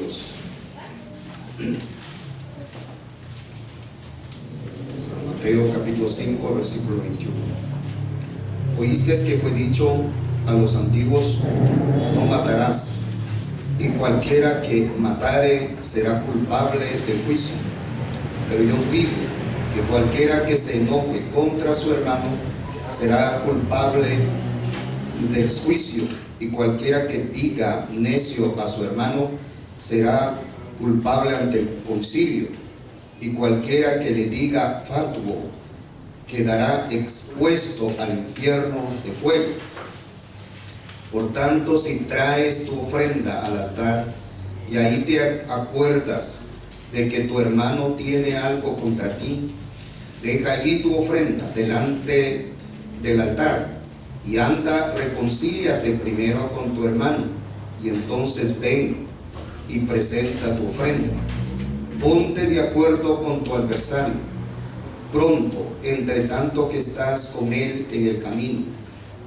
Dios. San Mateo capítulo 5, versículo 21. Oíste que fue dicho a los antiguos: no matarás, y cualquiera que matare será culpable de juicio. Pero yo os digo que cualquiera que se enoje contra su hermano será culpable del juicio, y cualquiera que diga necio a su hermano será culpable ante el concilio, y cualquiera que le diga fatuo quedará expuesto al infierno de fuego. Por tanto, si traes tu ofrenda al altar y ahí te acuerdas de que tu hermano tiene algo contra ti, deja allí tu ofrenda delante del altar y anda, reconcíliate primero con tu hermano, y entonces ven y presenta tu ofrenda. Ponte de acuerdo con tu adversario pronto, entre tanto que estás con él en el camino,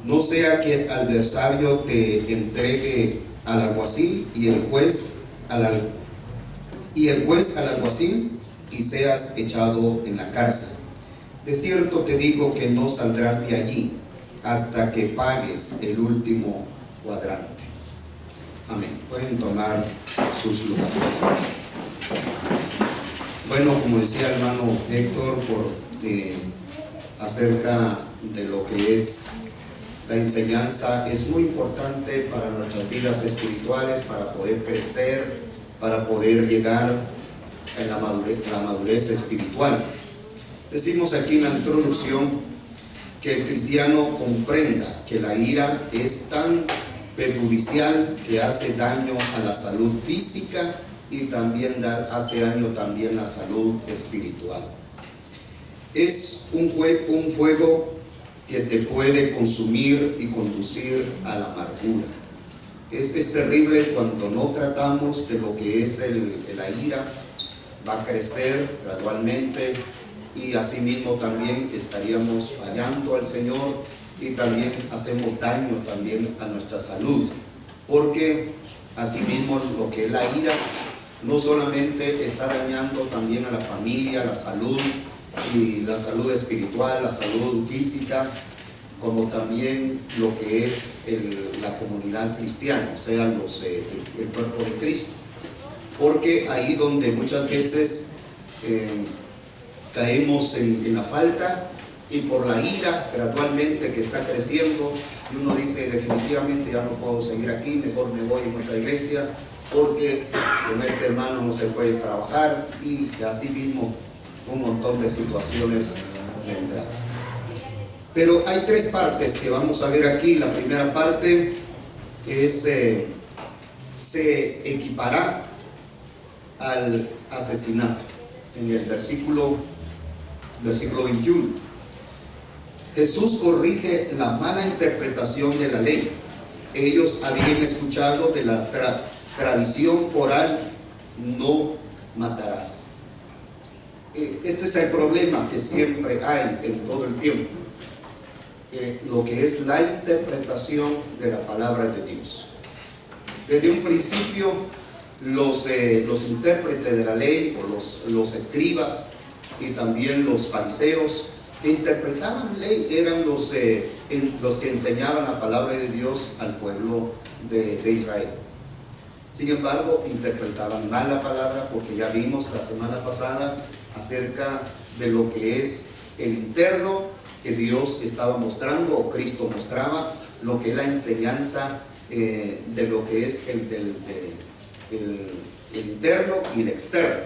no sea que el adversario te entregue al alguacil y el juez al alguacil, y seas echado en la cárcel. De cierto te digo que no saldrás de allí hasta que pagues el último cuadrante. Amén. Pueden tomar sus lugares. Bueno, como decía el hermano Héctor, acerca de lo que es la enseñanza, es muy importante para nuestras vidas espirituales, para poder crecer, para poder llegar a la madurez espiritual. Decimos aquí en la introducción que el cristiano comprenda que la ira es tan perjudicial que hace daño a la salud física y también hace daño también a la salud espiritual. Es un fuego que te puede consumir y conducir a la amargura. Es terrible cuando no tratamos de lo que es la ira. Va a crecer gradualmente, y asimismo también estaríamos fallando al Señor, y también hacemos daño también a nuestra salud, porque asimismo lo que es la ira no solamente está dañando también a la familia, la salud, y la salud espiritual, la salud física, como también lo que es la comunidad cristiana, o sea, el cuerpo de Cristo. Porque ahí donde muchas veces caemos en la falta, y por la ira gradualmente que está creciendo, y uno dice: definitivamente ya no puedo seguir aquí, mejor me voy en otra iglesia, porque con este hermano no se puede trabajar, y así mismo un montón de situaciones vendrán. Pero hay tres partes que vamos a ver aquí. La primera parte es se equipará al asesinato. En el versículo 21, Jesús corrige la mala interpretación de la ley. Ellos habían escuchado de la tradición oral: no matarás. Este es el problema que siempre hay en todo el tiempo, lo que es la interpretación de la palabra de Dios. Desde un principio, los intérpretes de la ley, o los escribas, y también los fariseos que interpretaban ley, eran los que enseñaban la palabra de Dios al pueblo de Israel. Sin embargo, interpretaban mal la palabra, porque ya vimos la semana pasada acerca de lo que es el interno que Dios estaba mostrando, o Cristo mostraba, lo que es la enseñanza de lo que es el interno y el externo.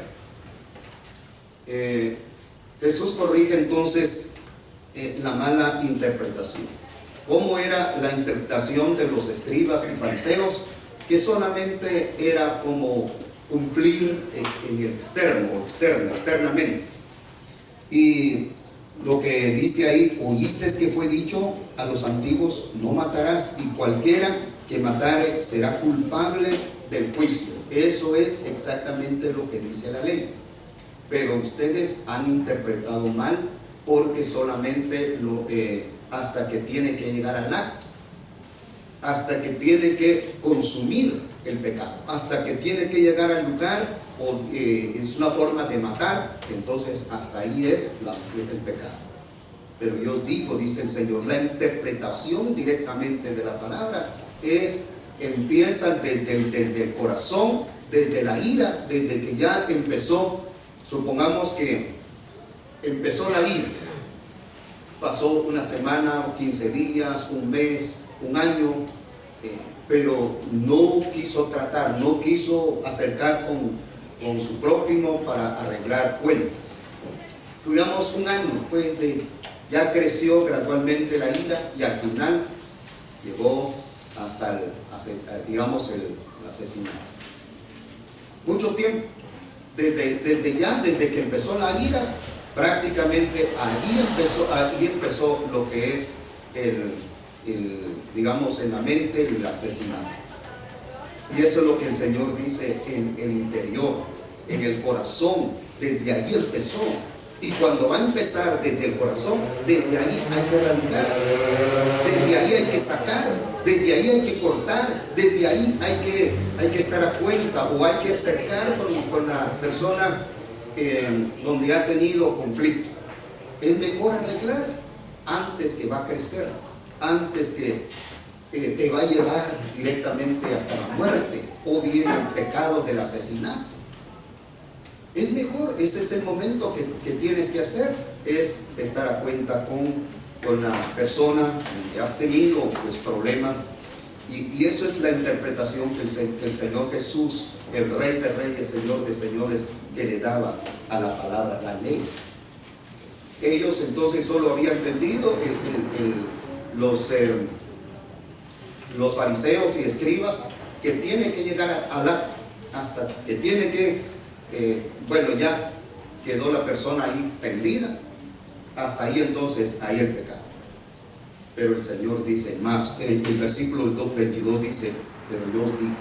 Jesús corrige entonces la mala interpretación. ¿Cómo era la interpretación de los escribas y fariseos? Que solamente era como cumplir en el externamente. Y lo que dice ahí: oíste que fue dicho a los antiguos: no matarás, y cualquiera que matare será culpable del juicio. Eso es exactamente lo que dice la ley. Pero ustedes han interpretado mal, porque solamente hasta que tiene que llegar al acto, hasta que tiene que consumir el pecado. Hasta que tiene que llegar al lugar, o es una forma de matar, entonces hasta ahí es el pecado. Pero yo os digo, dice el Señor, la interpretación directamente de la palabra empieza desde el corazón, desde la ira, desde que ya empezó. Supongamos que empezó la ira, pasó una semana, 15 días, un mes, un año, pero no quiso tratar, no quiso acercar con su prójimo para arreglar cuentas. Tuvimos un año, pues ya creció gradualmente la ira y al final llegó hasta el asesinato. Mucho tiempo, desde que empezó la ira, prácticamente ahí empezó lo que es digamos, en la mente el asesinato. Y eso es lo que el Señor dice en el interior, en el corazón. Desde ahí empezó. Y cuando va a empezar desde el corazón, desde ahí hay que erradicar, desde ahí hay que sacar, desde ahí hay que cortar, desde ahí hay que estar a cuenta, o hay que acercar con la persona donde ha tenido conflicto. Es mejor arreglar antes que va a crecer, antes que te va a llevar directamente hasta la muerte, o bien el pecado del asesinato. Es mejor, ese es el momento que tienes que hacer, es estar a cuenta con la persona que has tenido pues problema, y eso es la interpretación que el Señor Jesús, el Rey de Reyes, Señor de Señores, que le daba a la palabra, la ley. Ellos entonces solo habían entendido los fariseos y escribas, que tiene que llegar al acto, hasta que tiene que ya quedó la persona ahí tendida, hasta ahí entonces hay el pecado. Pero el Señor dice más, el versículo 22 dice, pero yo os digo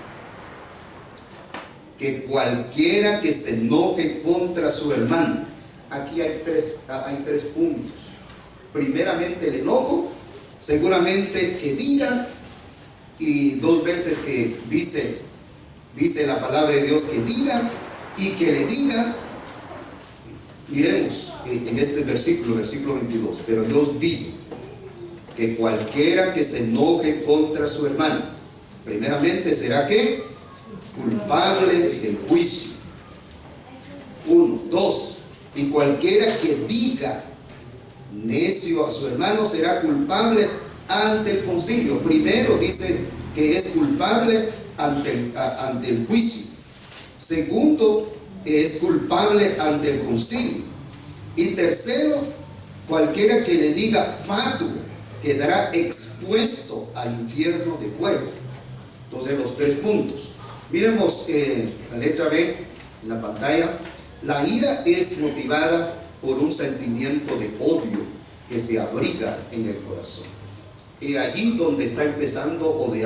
que cualquiera que se enoje contra su hermano, aquí hay tres puntos. Primeramente el enojo, seguramente que diga, y dos veces que dice la palabra de Dios que diga y que le diga. Miremos en este versículo 22, pero yo os digo que cualquiera que se enoje contra su hermano, primeramente será que culpable del juicio. 1, 2, y cualquiera que diga necio a su hermano será culpable ante el concilio. Primero dice que es culpable ante el juicio. Segundo, es culpable ante el concilio. Y tercero, cualquiera que le diga fatuo quedará expuesto al infierno de fuego. Entonces, los tres puntos. Miremos la letra B en la pantalla. La ira es motivada por un sentimiento de odio que se abriga en el corazón. Y allí donde está empezando, donde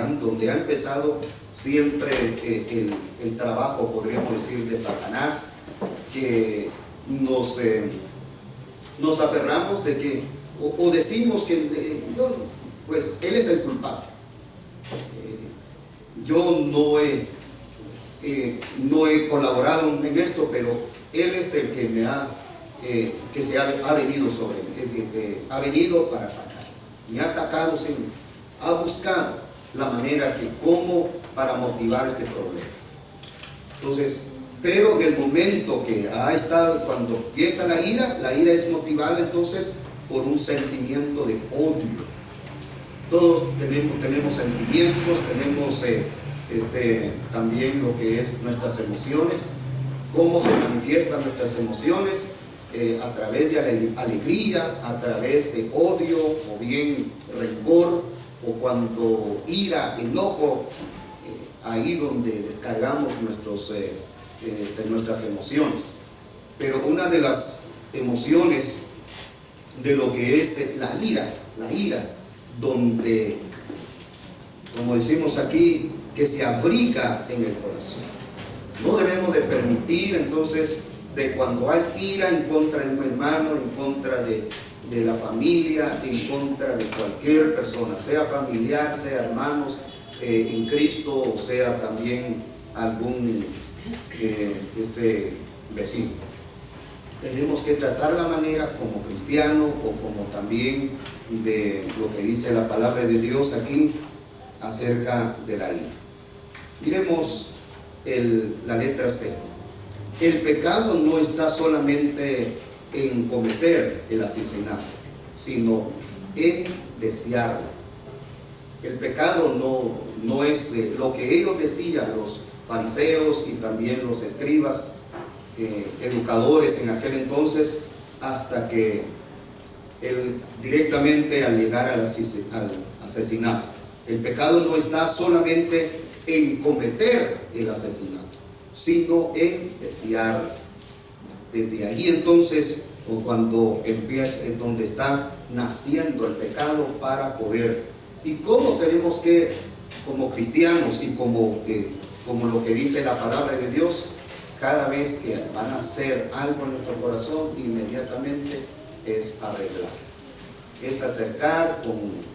ha empezado siempre el trabajo, podríamos decir, de Satanás, que nos aferramos de que, o decimos que pues él es el culpable. Yo no he colaborado en esto, pero él es el que ha venido sobre mí, ha venido para atacar. Me ha atacado, ha buscado la manera para motivar este problema. Entonces, pero en el momento que ha estado, cuando empieza la ira es motivada entonces por un sentimiento de odio. Todos tenemos sentimientos, tenemos también lo que es nuestras emociones, cómo se manifiestan nuestras emociones, a través de alegría, a través de odio, o bien rencor, o cuando ira, enojo, ahí donde descargamos nuestras emociones. Pero una de las emociones de lo que es la ira, donde, como decimos aquí, que se abriga en el corazón. No debemos de permitir entonces de cuando hay ira en contra de un hermano, en contra de la familia, en contra de cualquier persona, sea familiar, sea hermanos, en Cristo, o sea también algún vecino. Tenemos que tratar la manera como cristiano o como también de lo que dice la palabra de Dios aquí acerca de la ira. Miremos la letra C. El pecado no está solamente en cometer el asesinato, sino en desearlo. El pecado no es lo que ellos decían, los fariseos y también los escribas, educadores en aquel entonces, hasta que directamente al llegar al asesinato. El pecado no está solamente en cometer el asesinato, sino en desearlo. Desde ahí entonces, cuando empieza, donde está naciendo el pecado para poder. ¿Y cómo tenemos que, como cristianos y como lo que dice la palabra de Dios, cada vez que van a hacer algo en nuestro corazón, inmediatamente es arreglar, es acercar con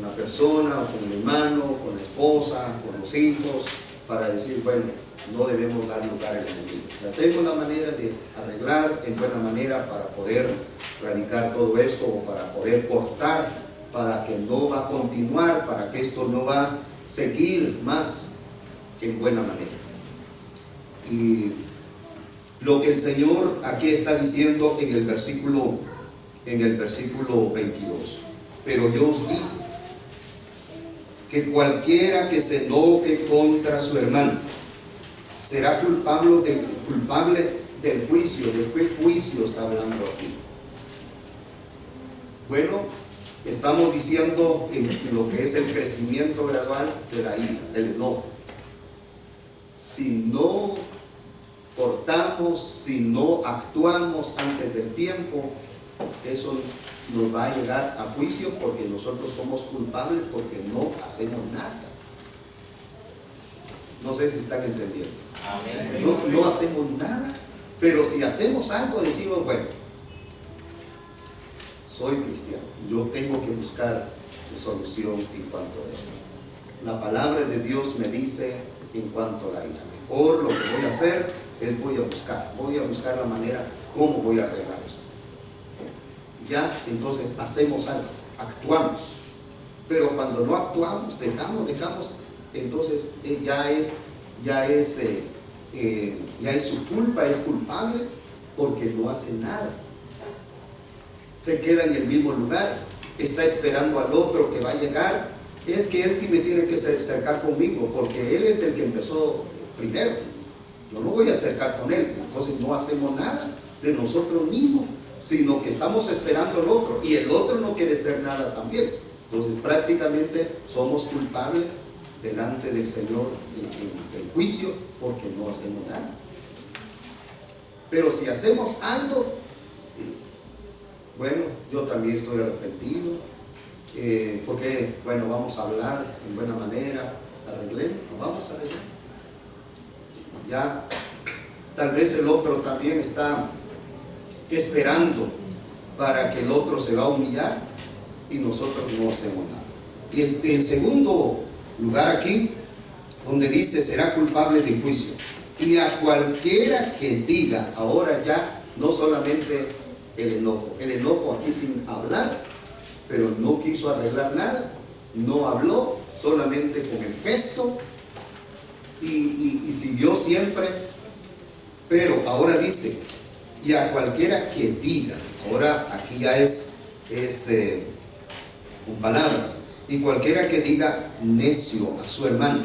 la persona, o con el hermano, con la esposa, con los hijos, para decir, bueno, no debemos dar lugar al enemigo. Tratemos la manera de arreglar en buena manera para poder erradicar todo esto, o para poder cortar, para que no va a continuar, para que esto no va a seguir más en buena manera. Y lo que el Señor aquí está diciendo en el versículo 22, pero yo os digo que cualquiera que se enoje contra su hermano será culpable del juicio. ¿De qué juicio está hablando aquí? Bueno, estamos diciendo en lo que es el crecimiento gradual de la ira, del enojo. Si no cortamos, si no actuamos antes del tiempo, eso nos va a llegar a juicio, porque nosotros somos culpables porque no hacemos nada. No sé si están entendiendo. No hacemos nada, pero si hacemos algo decimos, bueno, soy cristiano, yo tengo que buscar solución en cuanto a esto. La palabra de Dios me dice en cuanto a la ira, mejor lo que voy a hacer es voy a buscar la manera cómo voy a arreglar esto. Ya, entonces hacemos algo, actuamos. Pero cuando no actuamos, dejamos, entonces ya es su culpa, es culpable porque no hace nada. Se queda en el mismo lugar, está esperando al otro que va a llegar. Es que él me tiene que acercar conmigo porque él es el que empezó primero. Yo no voy a acercar con él. Entonces no hacemos nada de nosotros mismos, sino que estamos esperando al otro, y el otro no quiere hacer nada también. Entonces prácticamente somos culpables delante del Señor en el juicio porque no hacemos nada. Pero si hacemos algo, bueno, yo también estoy arrepentido, porque bueno, vamos a hablar en buena manera, arreglemos, vamos a arreglar. Ya, tal vez el otro también está esperando para que el otro se va a humillar y nosotros no hacemos nada. Y el segundo lugar aquí, donde dice será culpable de juicio, y a cualquiera que diga, ahora ya no solamente el enojo aquí sin hablar, pero no quiso arreglar nada, no habló, solamente con el gesto, y siguió siempre. Pero ahora dice, y a cualquiera que diga, ahora aquí ya es con palabras, y cualquiera que diga necio a su hermano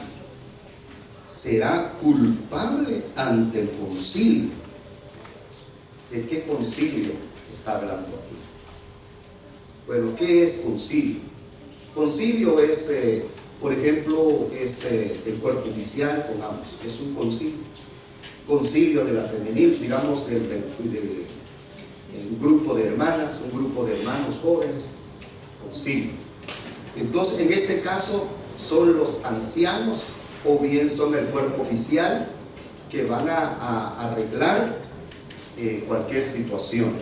será culpable ante el concilio. ¿De qué concilio está hablando aquí? Bueno, ¿qué es concilio? Concilio es, por ejemplo, es el cuerpo oficial, pongamos, es un concilio de la femenil, digamos, del un grupo de hermanas, un grupo de hermanos jóvenes, concilio. Entonces, en este caso, son los ancianos o bien son el cuerpo oficial que van a arreglar cualquier situación.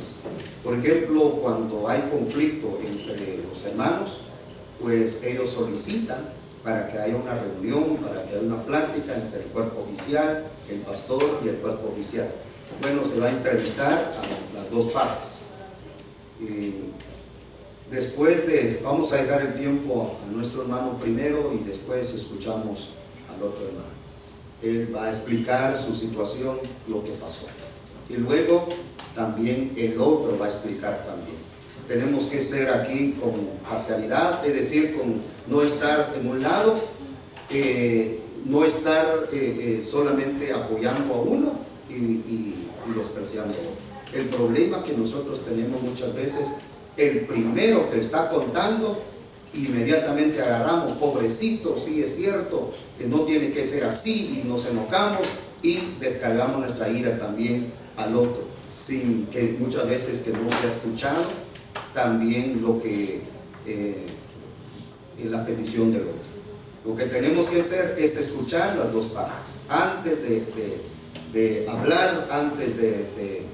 Por ejemplo, cuando hay conflicto entre los hermanos, pues ellos solicitan para que haya una reunión, para que haya una plática entre el cuerpo oficial, el pastor y el cuerpo oficial. Bueno, se va a entrevistar a las dos partes. Vamos a dejar el tiempo a nuestro hermano primero y después escuchamos al otro hermano. Él va a explicar su situación, lo que pasó. Y luego también el otro va a explicar también. Tenemos que ser aquí con parcialidad, es decir, con no estar en un lado, no estar solamente apoyando a uno y despreciando a otro. El problema que nosotros tenemos muchas veces, el primero que está contando, inmediatamente agarramos, pobrecito, sí es cierto, que no tiene que ser así, y nos enojamos y descargamos nuestra ira también al otro, sin que muchas veces que no se ha escuchado también lo que la petición del otro. Lo que tenemos que hacer es escuchar las dos partes antes de hablar, antes de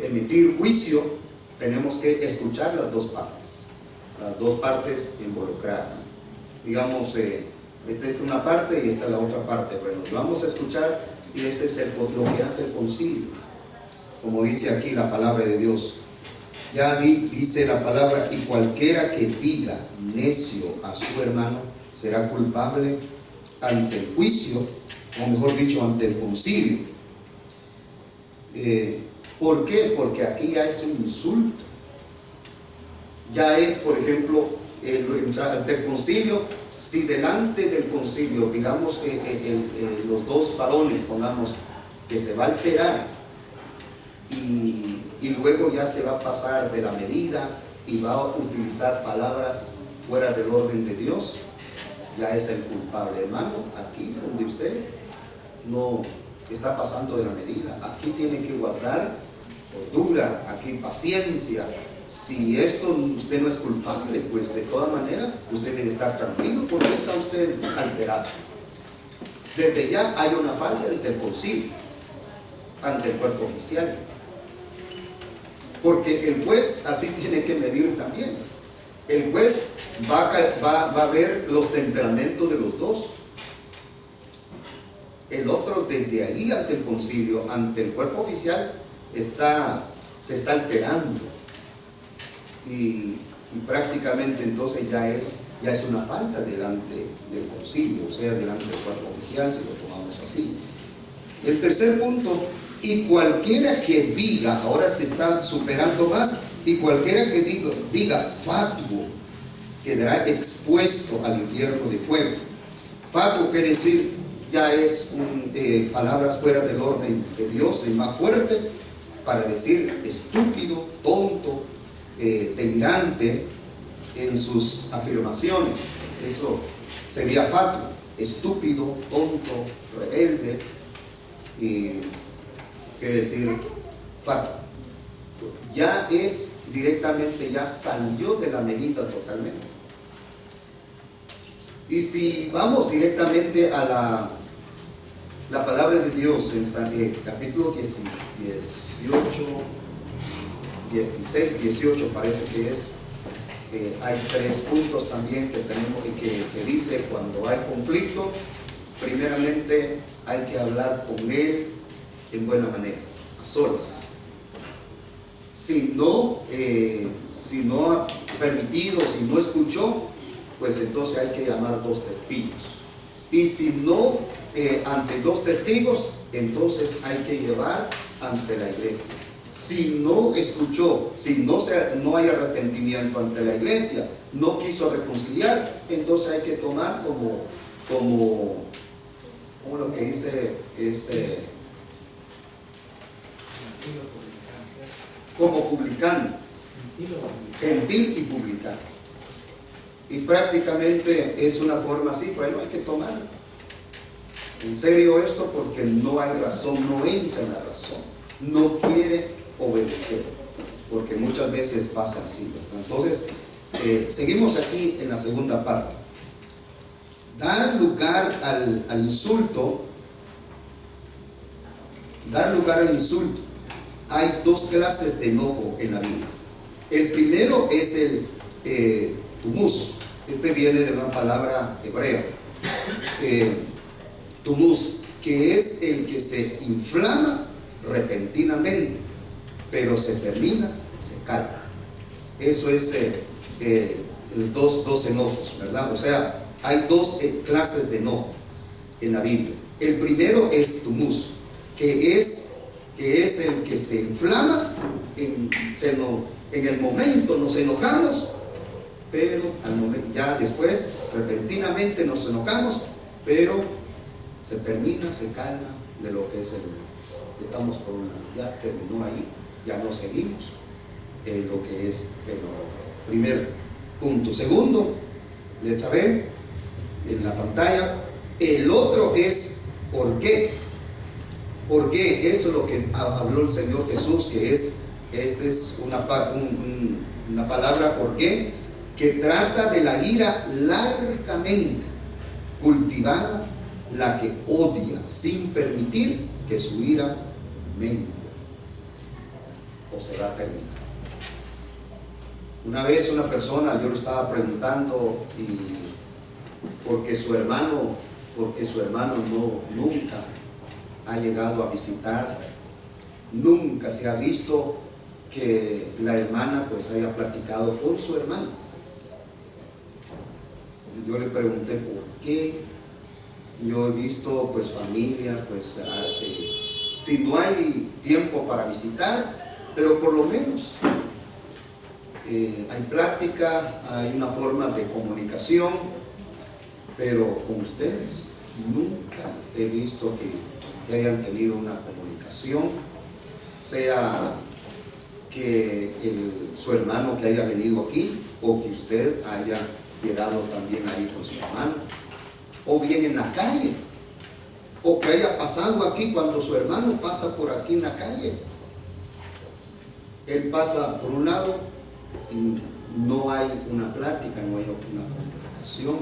emitir juicio. Tenemos que escuchar las dos partes involucradas. Digamos, esta es una parte y esta es la otra parte. Bueno, vamos a escuchar, y ese es lo que hace el concilio, como dice aquí la palabra de Dios. Ya dice la palabra: y cualquiera que diga necio a su hermano será culpable ante el juicio, o mejor dicho, ante el concilio. ¿Por qué? Porque aquí ya es un insulto. Ya es, por ejemplo, ante el concilio. Si delante del concilio, digamos que los dos varones, pongamos, que se va a alterar y luego ya se va a pasar de la medida y va a utilizar palabras fuera del orden de Dios, ya es el culpable. Hermano, aquí donde usted no está pasando de la medida, aquí tiene que guardar cordura, aquí paciencia. Si esto usted no es culpable, pues de toda manera usted debe estar tranquilo. ¿Por qué está usted alterado? Desde ya hay una falta ante el concilio, ante el cuerpo oficial, porque el juez así tiene que medir también. El juez va a ver los temperamentos de los dos. El otro, desde ahí ante el concilio, ante el cuerpo oficial, se está alterando, y prácticamente entonces ya es una falta delante del concilio, o sea, delante del cuerpo oficial, si lo tomamos así. El tercer punto: y cualquiera que diga, ahora se está superando más, y cualquiera que diga fatuo quedará expuesto al infierno de fuego. Fatuo quiere decir, ya es palabras fuera del orden de Dios, es más fuerte para decir estúpido, tonto, delirante en sus afirmaciones. Eso sería fatuo, estúpido, tonto, rebelde, quiere decir fatuo. Ya es directamente, ya salió de la medida totalmente. Y si vamos directamente a la palabra de Dios en capítulo 16, 18 parece que es, hay 3 puntos también que tenemos que dice: cuando hay conflicto, primeramente hay que hablar con él en buena manera, a solas. Si no ha permitido, si no escuchó, pues entonces hay que llamar 2 testigos. Y si no, ante 2 testigos, entonces hay que llevar ante la iglesia. Si no escuchó, si no hay arrepentimiento ante la iglesia, no quiso reconciliar, entonces hay que tomar como lo que dice como publicano, gentil y publicano. Y prácticamente es una forma así. Bueno, hay que tomar en serio esto, porque no hay razón, no entra en la razón, no quiere obedecer, porque muchas veces pasa así, ¿verdad? Entonces, seguimos aquí en la segunda parte. Dar lugar al insulto. Dar lugar al insulto. Hay 2 clases de enojo en la Biblia. El primero es el tumus, Este viene de una palabra hebrea, tumuz, que es el que se inflama repentinamente, pero se termina, se calma. Eso es dos enojos, ¿verdad? O sea, hay dos clases de enojo en la Biblia. El primero es tumuz, que es el que se inflama, en el momento nos enojamos, pero al momento, ya después repentinamente nos enojamos, pero se termina, se calma de lo que es el enojo. Dejamos por un lado, ya terminó ahí, ya no seguimos en lo que es el enojo. Primer punto. Segundo, letra B en la pantalla. El otro es ¿por qué? ¿Por qué? Eso es lo que habló el Señor Jesús, que esta es una palabra ¿por qué? Que trata de la ira largamente cultivada, la que odia sin permitir que su ira mengue o se va a terminar. Una vez una persona, yo le estaba preguntando, y porque su hermano nunca ha llegado a visitar, nunca se ha visto que la hermana pues haya platicado con su hermano. Yo le pregunté por qué. Yo he visto pues familias, pues si no hay tiempo para visitar, pero por lo menos hay plática, hay una forma de comunicación, pero con ustedes nunca he visto que hayan tenido una comunicación, sea que su hermano que haya venido aquí, o que usted haya llegado también ahí con su hermano, o bien en la calle, o que haya pasado aquí cuando su hermano pasa por aquí en la calle. Él pasa por un lado y no hay una plática, no hay una comunicación.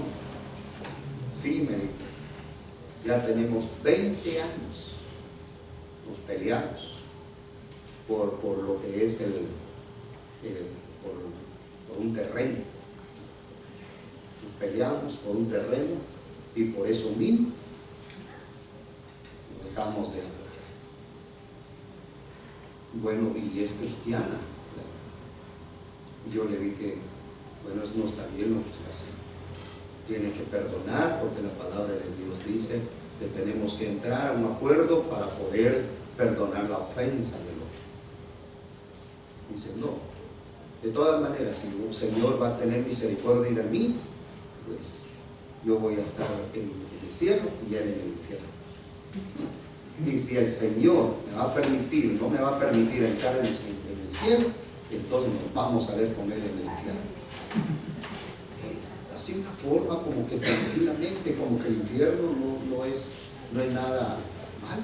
Sí, me dijo, ya tenemos 20 años, nos peleamos por lo que es por un terreno. Nos peleamos por un terreno y por eso mismo nos dejamos de hablar. Bueno, y es cristiana, y yo le dije, bueno, eso no está bien lo que está haciendo. Tiene que perdonar, porque la palabra de Dios dice que tenemos que entrar a un acuerdo para poder perdonar la ofensa del otro. Dice, no, de todas maneras, si el Señor va a tener misericordia de mí, pues yo voy a estar en el cielo y él en el infierno. Y si el Señor me va a permitir, no me va a permitir entrar en el cielo, entonces nos vamos a ver con él en el infierno. Así una forma como que tranquilamente, como que el infierno no es nada malo,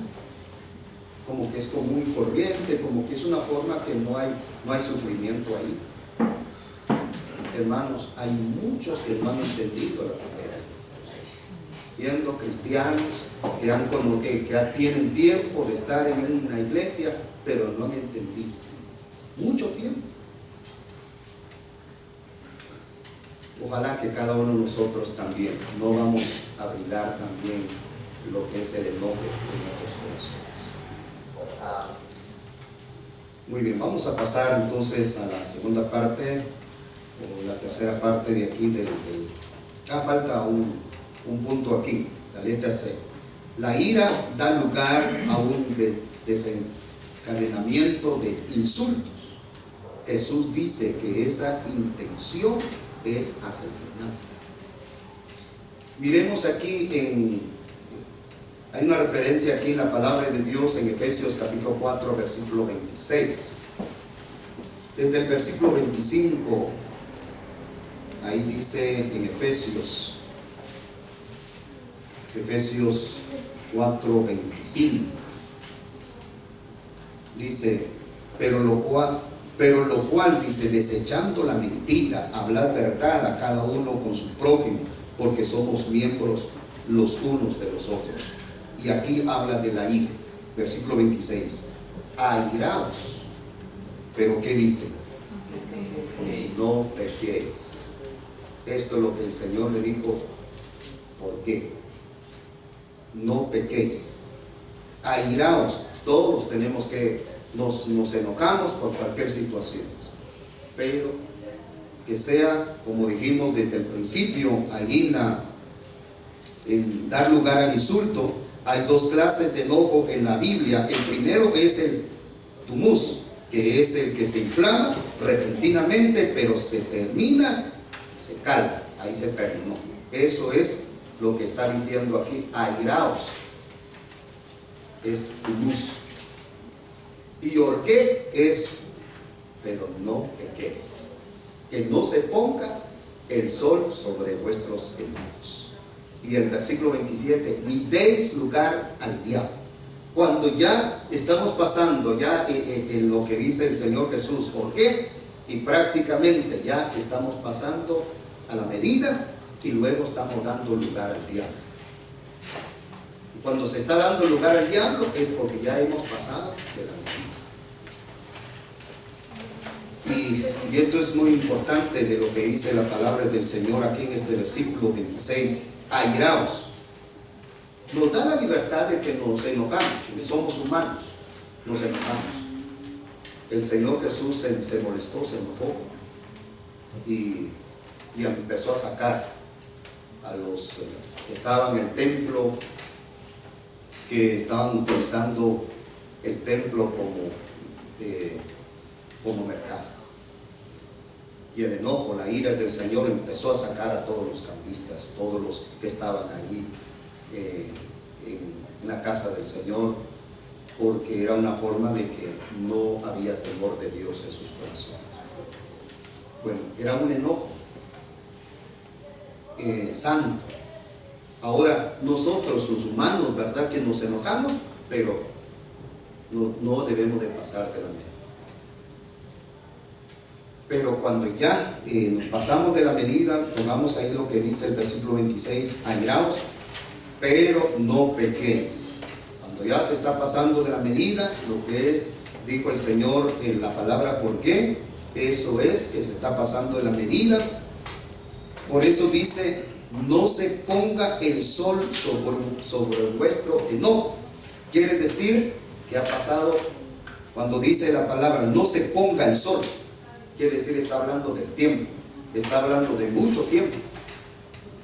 como que es común y corriente, como que es una forma que no hay sufrimiento ahí. Hermanos, hay muchos que no han entendido la palabra de Dios, siendo cristianos, que tienen tiempo de estar en una iglesia, pero no han entendido, mucho tiempo. Ojalá que cada uno de nosotros también no vamos a brindar también lo que es el enojo en nuestros corazones. Muy bien, vamos a pasar entonces a la segunda parte, o la tercera parte de aquí falta un punto aquí, la letra C. La ira da lugar a un desencadenamiento de insultos. Jesús dice que esa intención es asesinato. Miremos aquí hay una referencia aquí en la palabra de Dios en Efesios capítulo 4 versículo 26. Desde el versículo 25, ahí dice en Efesios 4, 25, dice, pero lo cual dice, desechando la mentira, hablad verdad a cada uno con su prójimo, porque somos miembros los unos de los otros. Y aquí habla de la ira, versículo 26, airaos, pero ¿qué dice? No pequéis. esto es lo que el Señor le dijo: ¿por qué? No pequéis, airaos. Todos tenemos que, nos enojamos por cualquier situación, pero que sea, como dijimos desde el principio, allí en dar lugar al insulto. Hay dos clases de enojo en la Biblia. El primero es el tumus, que es el que se inflama repentinamente, pero se termina, se calma, ahí se terminó. Eso es lo que está diciendo aquí: airaos, es tumus. Y orqué es, pero no pequéis, que no se ponga el sol sobre vuestros enojos. Y el versículo 27, ni deis lugar al diablo. Cuando ya estamos pasando ya en lo que dice el Señor Jesús, ¿por qué? Y prácticamente ya se estamos pasando a la medida, y luego estamos dando lugar al diablo. Y cuando se está dando lugar al diablo es porque ya hemos pasado de la medida. Y esto es muy importante de lo que dice la palabra del Señor aquí en este versículo 26. Airaos. Nos da la libertad de que nos enojamos, porque somos humanos, nos enojamos. El Señor Jesús se molestó, se enojó y empezó a sacar a los que estaban en el templo, que estaban utilizando el templo como mercado. Y el enojo, la ira del Señor empezó a sacar a todos los cambistas, todos los que estaban allí en la casa del Señor, porque era una forma de que no había temor de Dios en sus corazones. Bueno, era un enojo santo. Ahora nosotros, los humanos, ¿verdad?, que nos enojamos, pero no debemos de pasar de la medida. Pero cuando ya nos pasamos de la medida, pongamos ahí lo que dice el versículo 26, airaos, pero no pequéis. Cuando ya se está pasando de la medida, lo que es, dijo el Señor en la palabra ¿por qué? Eso es que se está pasando de la medida. Por eso dice: no se ponga el sol sobre vuestro enojo. Quiere decir que ha pasado, cuando dice la palabra no se ponga el sol, quiere decir, está hablando del tiempo, está hablando de mucho tiempo,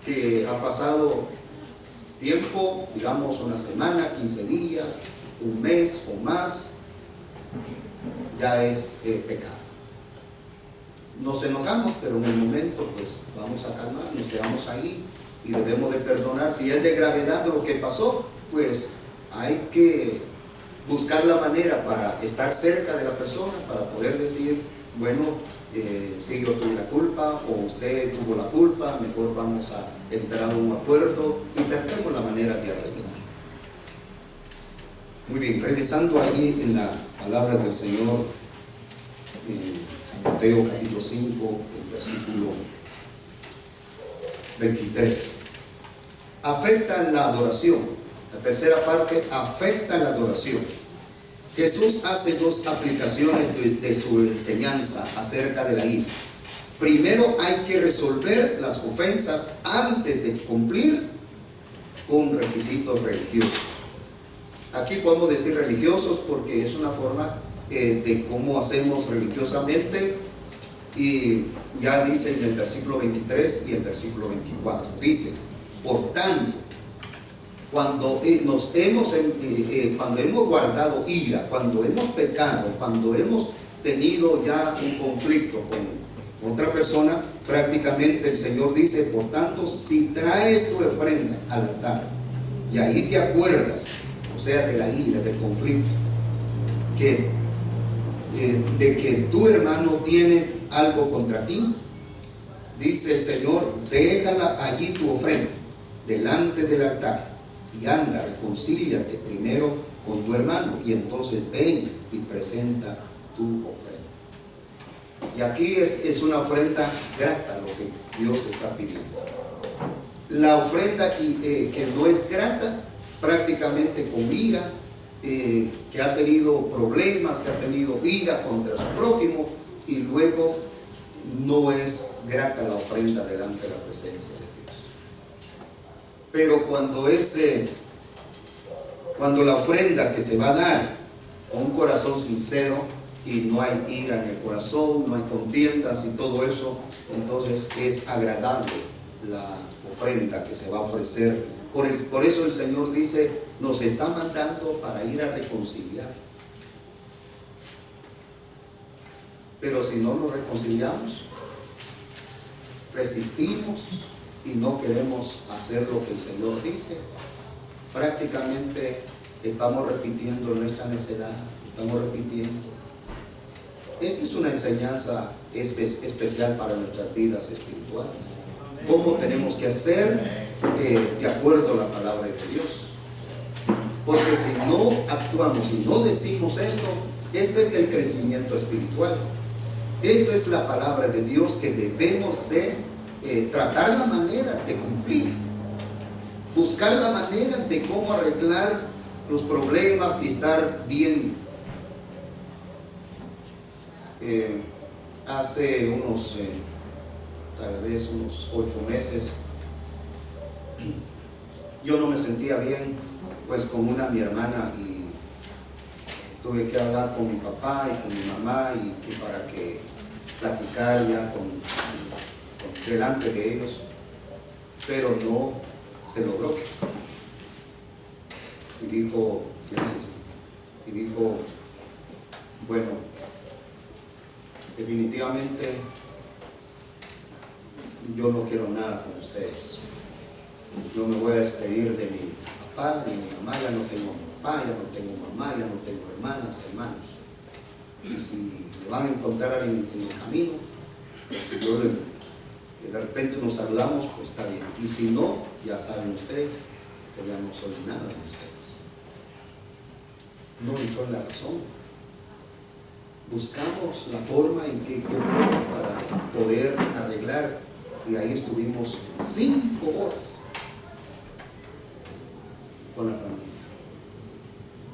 que ha pasado tiempo, digamos una semana, 15 días, un mes o más, ya es pecado. Nos enojamos, pero en el momento pues vamos a calmar, nos quedamos ahí y debemos de perdonar. Si es de gravedad lo que pasó, pues hay que buscar la manera para estar cerca de la persona, para poder decir: bueno, si yo tuve la culpa o usted tuvo la culpa, mejor vamos a entrar a un acuerdo y tratemos la manera de arreglar. Muy bien, regresando allí en la palabra del Señor, San Mateo capítulo 5, el versículo 23. Afecta la adoración. La tercera parte afecta la adoración. Jesús hace dos aplicaciones de su enseñanza acerca de la ira. Primero, hay que resolver las ofensas antes de cumplir con requisitos religiosos. Aquí podemos decir religiosos porque es una forma de cómo hacemos religiosamente, y ya dice en el versículo 23 y el versículo 24, dice: por tanto, cuando hemos guardado ira, cuando hemos pecado, cuando hemos tenido ya un conflicto con otra persona, prácticamente el Señor dice: por tanto, si traes tu ofrenda al altar y ahí te acuerdas, o sea, de la ira, del conflicto, de que tu hermano tiene algo contra ti, dice el Señor: déjala allí tu ofrenda delante del altar y anda, reconcíliate primero con tu hermano y entonces ven y presenta tu ofrenda. Y aquí es una ofrenda grata lo que Dios está pidiendo. La ofrenda que no es grata, prácticamente con ira, que ha tenido problemas, que ha tenido ira contra su prójimo, y luego no es grata la ofrenda delante de la presencia de Dios. Pero cuando la ofrenda que se va a dar con un corazón sincero y no hay ira en el corazón, no hay contiendas y todo eso, entonces es agradable la ofrenda que se va a ofrecer. Por eso el Señor dice, nos está mandando para ir a reconciliar. Pero si no nos reconciliamos, resistimos y no queremos hacer lo que el Señor dice, prácticamente estamos repitiendo nuestra necedad, estamos repitiendo. Esta es una enseñanza especial para nuestras vidas espirituales. ¿Cómo tenemos que hacer de acuerdo a la palabra de Dios? Porque si no actuamos y no decimos esto, este es el crecimiento espiritual. Esto es la palabra de Dios que debemos de tratar la manera de cumplir. Buscar la manera de cómo arreglar los problemas y estar bien. Hace tal vez unos 8 meses, yo no me sentía bien pues con mi hermana, y tuve que hablar con mi papá y con mi mamá y para que platicar ya delante de ellos, pero no se logró. Y dijo, gracias, y dijo, bueno, definitivamente yo no quiero nada con ustedes. Yo me voy a despedir de mi papá y mi mamá. Ya no tengo papá, ya no tengo mamá, ya no tengo hermanas, hermanos. Y si me van a encontrar en el camino, pues si yo de repente nos saludamos, pues está bien. Y si no, ya saben ustedes que ya no soy nada de ustedes. No entró en la razón. Buscamos la forma en qué forma para poder arreglar, y ahí estuvimos 5 horas con la familia.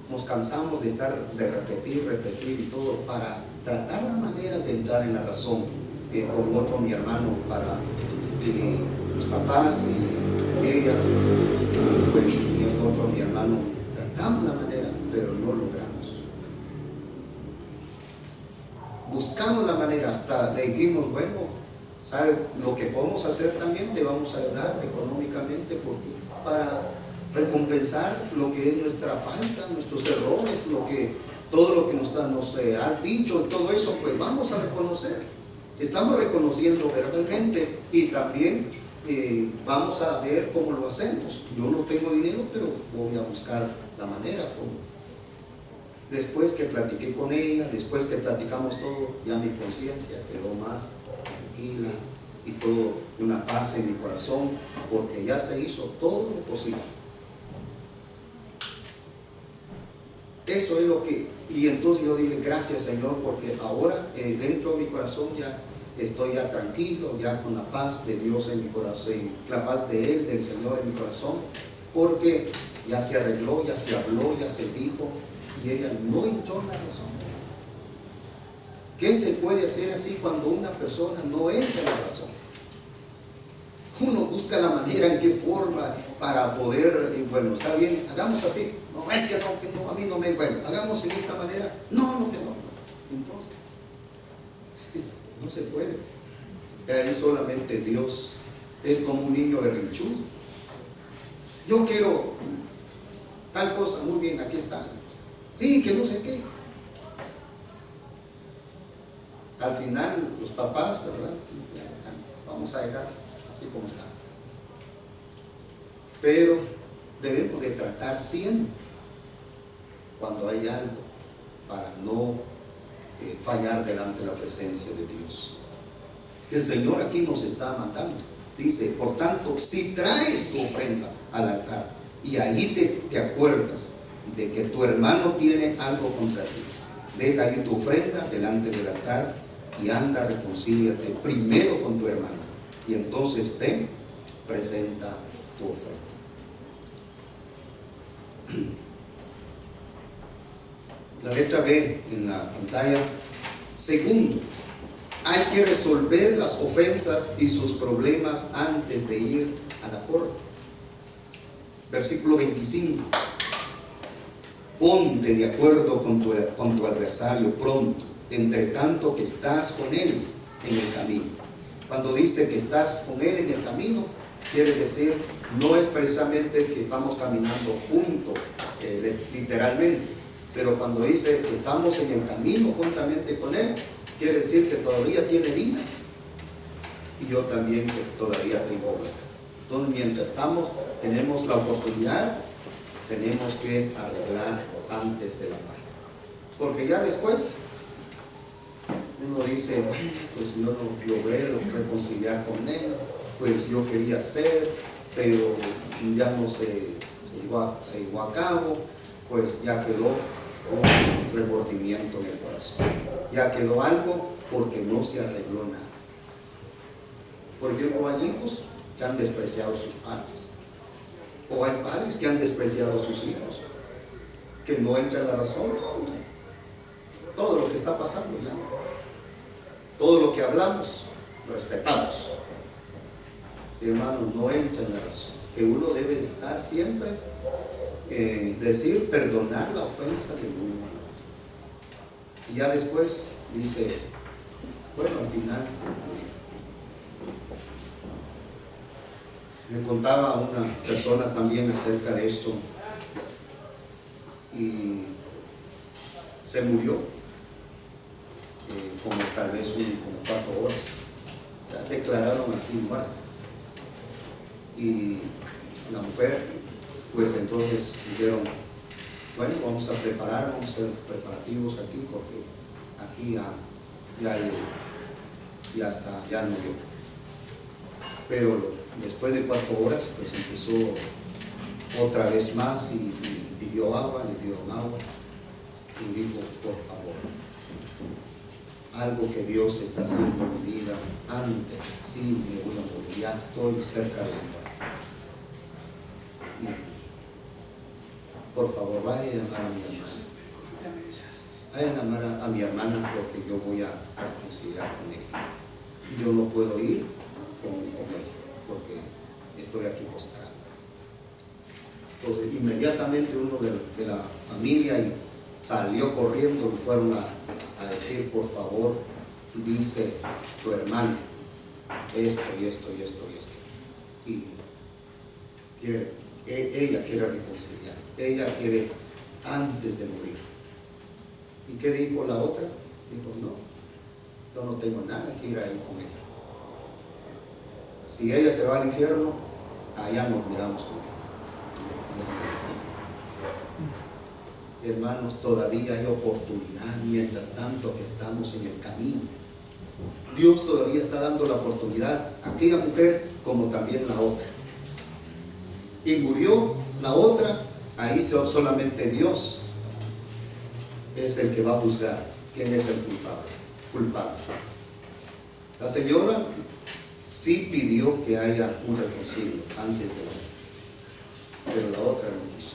Nos cansamos de repetir y todo, para tratar la manera de entrar en la razón con otro mi hermano, para mis papás y ella, pues, y el otro mi hermano, tratamos la manera, pero no logramos. Buscamos la manera, hasta le dijimos, bueno, ¿sabe lo que podemos hacer también? Te vamos a ayudar económicamente para recompensar lo que es nuestra falta, nuestros errores, todo lo que nos has dicho, todo eso, pues vamos a reconocer. Estamos reconociendo verbalmente, y también vamos a ver cómo lo hacemos. Yo no tengo dinero, pero voy a buscar la manera como. Después que platiqué con ella, después que platicamos todo, ya mi conciencia quedó más tranquila y todo, una paz en mi corazón, porque ya se hizo todo lo posible. Eso es lo que, y entonces yo dije, gracias Señor, porque ahora dentro de mi corazón ya estoy ya tranquilo, ya con la paz de Dios en mi corazón, la paz de Él, del Señor en mi corazón, porque ya se arregló, ya se habló, ya se dijo, y ella no entró en la razón. ¿Qué se puede hacer así cuando una persona no entra en la razón? Uno busca la manera, en qué forma para poder, bueno, está bien, hagamos así. No, es que no, a mí no me, bueno, hagamos en esta manera. No, que no. Entonces, no se puede. Ahí solamente Dios es como un niño berrinchudo. Yo quiero tal cosa, muy bien, aquí está. Sí, que no sé qué. Al final, los papás, ¿verdad? Vamos a dejar así como está. Pero debemos de tratar siempre, cuando hay algo, para no fallar delante de la presencia de Dios. El Señor aquí nos está mandando. Dice, por tanto, si traes tu ofrenda al altar y ahí te acuerdas de que tu hermano tiene algo contra ti, deja ahí tu ofrenda delante del altar y anda, reconcíliate primero con tu hermano, y entonces ven, presenta tu ofrenda. La letra B en la pantalla. Segundo, Hay que resolver las ofensas y sus problemas antes de ir a la corte. Versículo 25. Ponte de acuerdo con tu adversario pronto, entre tanto que estás con él en el camino. Cuando dice que estás con él en el camino, quiere decir, no es precisamente que estamos caminando juntos, literalmente, pero cuando dice que estamos en el camino juntamente con él, quiere decir que todavía tiene vida y yo también que todavía tengo vida. Entonces, mientras tenemos la oportunidad, tenemos que arreglar antes de la parte, porque ya después uno dice, bueno, pues yo no logré reconciliar con él, pues yo quería hacer, pero ya no se llevó a cabo, pues ya quedó un remordimiento en el corazón, ya quedó algo porque no se arregló nada. Por ejemplo, hay hijos que han despreciado a sus padres, o hay padres que han despreciado a sus hijos, que no entra en la razón. Todo lo que está pasando ya, todo lo que hablamos, respetamos, hermano, no entra en la razón, que uno debe estar siempre, perdonar la ofensa del uno al otro, y ya después dice, bueno, al final me contaba una persona también acerca de esto, y se murió como tal vez como 4 horas, ya declararon así muerta, y la mujer, pues entonces dijeron, bueno, vamos a hacer preparativos aquí, porque aquí ya murió. Pero después de 4 horas, pues empezó otra vez más y pidió agua, le dieron agua y dijo, por favor, algo que Dios está haciendo en mi vida, antes sí me voy a morir, ya estoy cerca de la muerte. Y por favor, vaya a llamar a mi hermana. Vaya a llamar a mi hermana, porque yo voy a reconciliar con ella. Y yo no puedo ir con ella, porque estoy aquí postrado. Entonces, inmediatamente uno de la familia y salió corriendo y fueron a decir, por favor, dice tu hermana esto y esto y esto y esto. Y ella quiere reconciliar, ella quiere antes de morir. ¿Y qué dijo la otra? Dijo, no, yo no tengo nada que ir ahí con ella. Si ella se va al infierno, allá nos miramos con ella. Hermanos, todavía hay oportunidad mientras tanto que estamos en el camino. Dios todavía está dando la oportunidad a aquella mujer como también la otra. Y murió la otra, ahí solamente Dios es el que va a juzgar quién es el culpable. La señora sí pidió que haya un reconcilio antes de la muerte, pero la otra no quiso.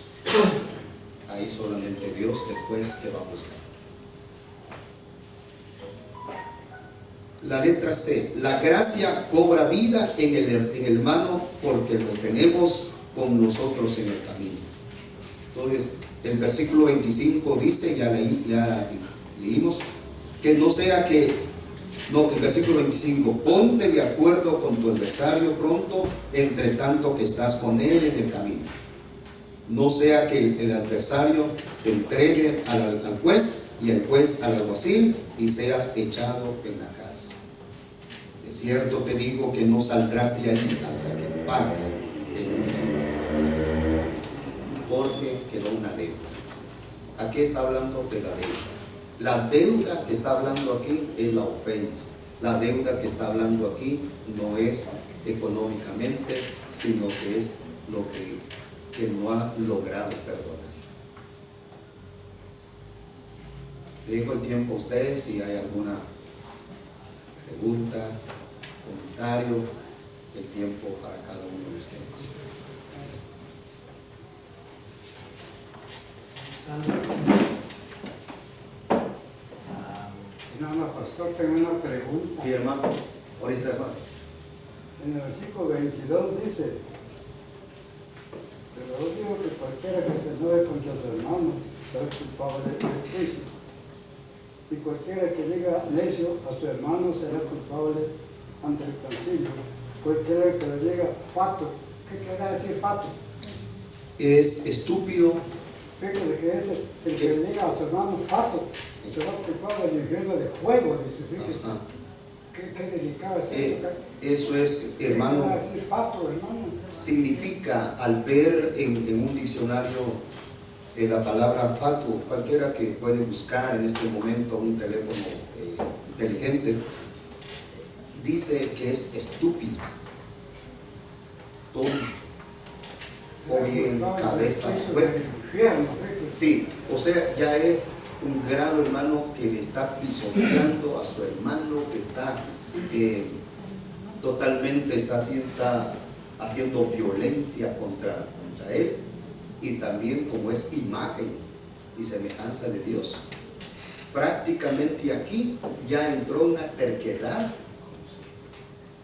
Ahí solamente Dios, el juez, que va a juzgar. La letra C, la gracia cobra vida en el hermano porque lo tenemos con nosotros en el camino. Entonces, el versículo 25 dice, ya leímos, que no sea que, no, el versículo 25, ponte de acuerdo con tu adversario pronto, entre tanto que estás con él en el camino. No sea que el adversario te entregue al juez y el juez al alguacil y seas echado en la cárcel. De cierto te digo que no saldrás de allí hasta que pagues el último, porque quedó una deuda. Aquí está hablando de la deuda. La deuda que está hablando aquí es la ofensa. La deuda que está hablando aquí no es económicamente, sino que es lo que no ha logrado perdonar. Le dejo el tiempo a ustedes si hay alguna pregunta, comentario, el tiempo para cada uno de ustedes. Hermano pastor, tengo una pregunta. Sí, hermano. Ahorita, hermano. En el versículo 22 dice: pero os digo que cualquiera que se enoje contra su hermano será culpable del juicio. Y cualquiera que diga necio a su hermano será culpable ante el concilio. Cualquiera que le diga pato, ¿qué quiere decir pato? Es estúpido. Fíjate que es el que le diga a su hermano pato será culpable del infierno de fuego, dice. Fíjate. Ajá. ¿Qué delicado es eso? Eso es, hermano, ¿Qué quiere decir pato, hermano? significa, al ver en un diccionario la palabra pato, cualquiera que puede buscar en este momento un teléfono inteligente, dice que es estúpido, tonto, o bien cabeza hueca. Sí, o sea, ya es un grado, hermano, que le está pisoteando a su hermano, que está totalmente está haciendo violencia contra él, y también como es imagen y semejanza de Dios. Prácticamente aquí ya entró una terquedad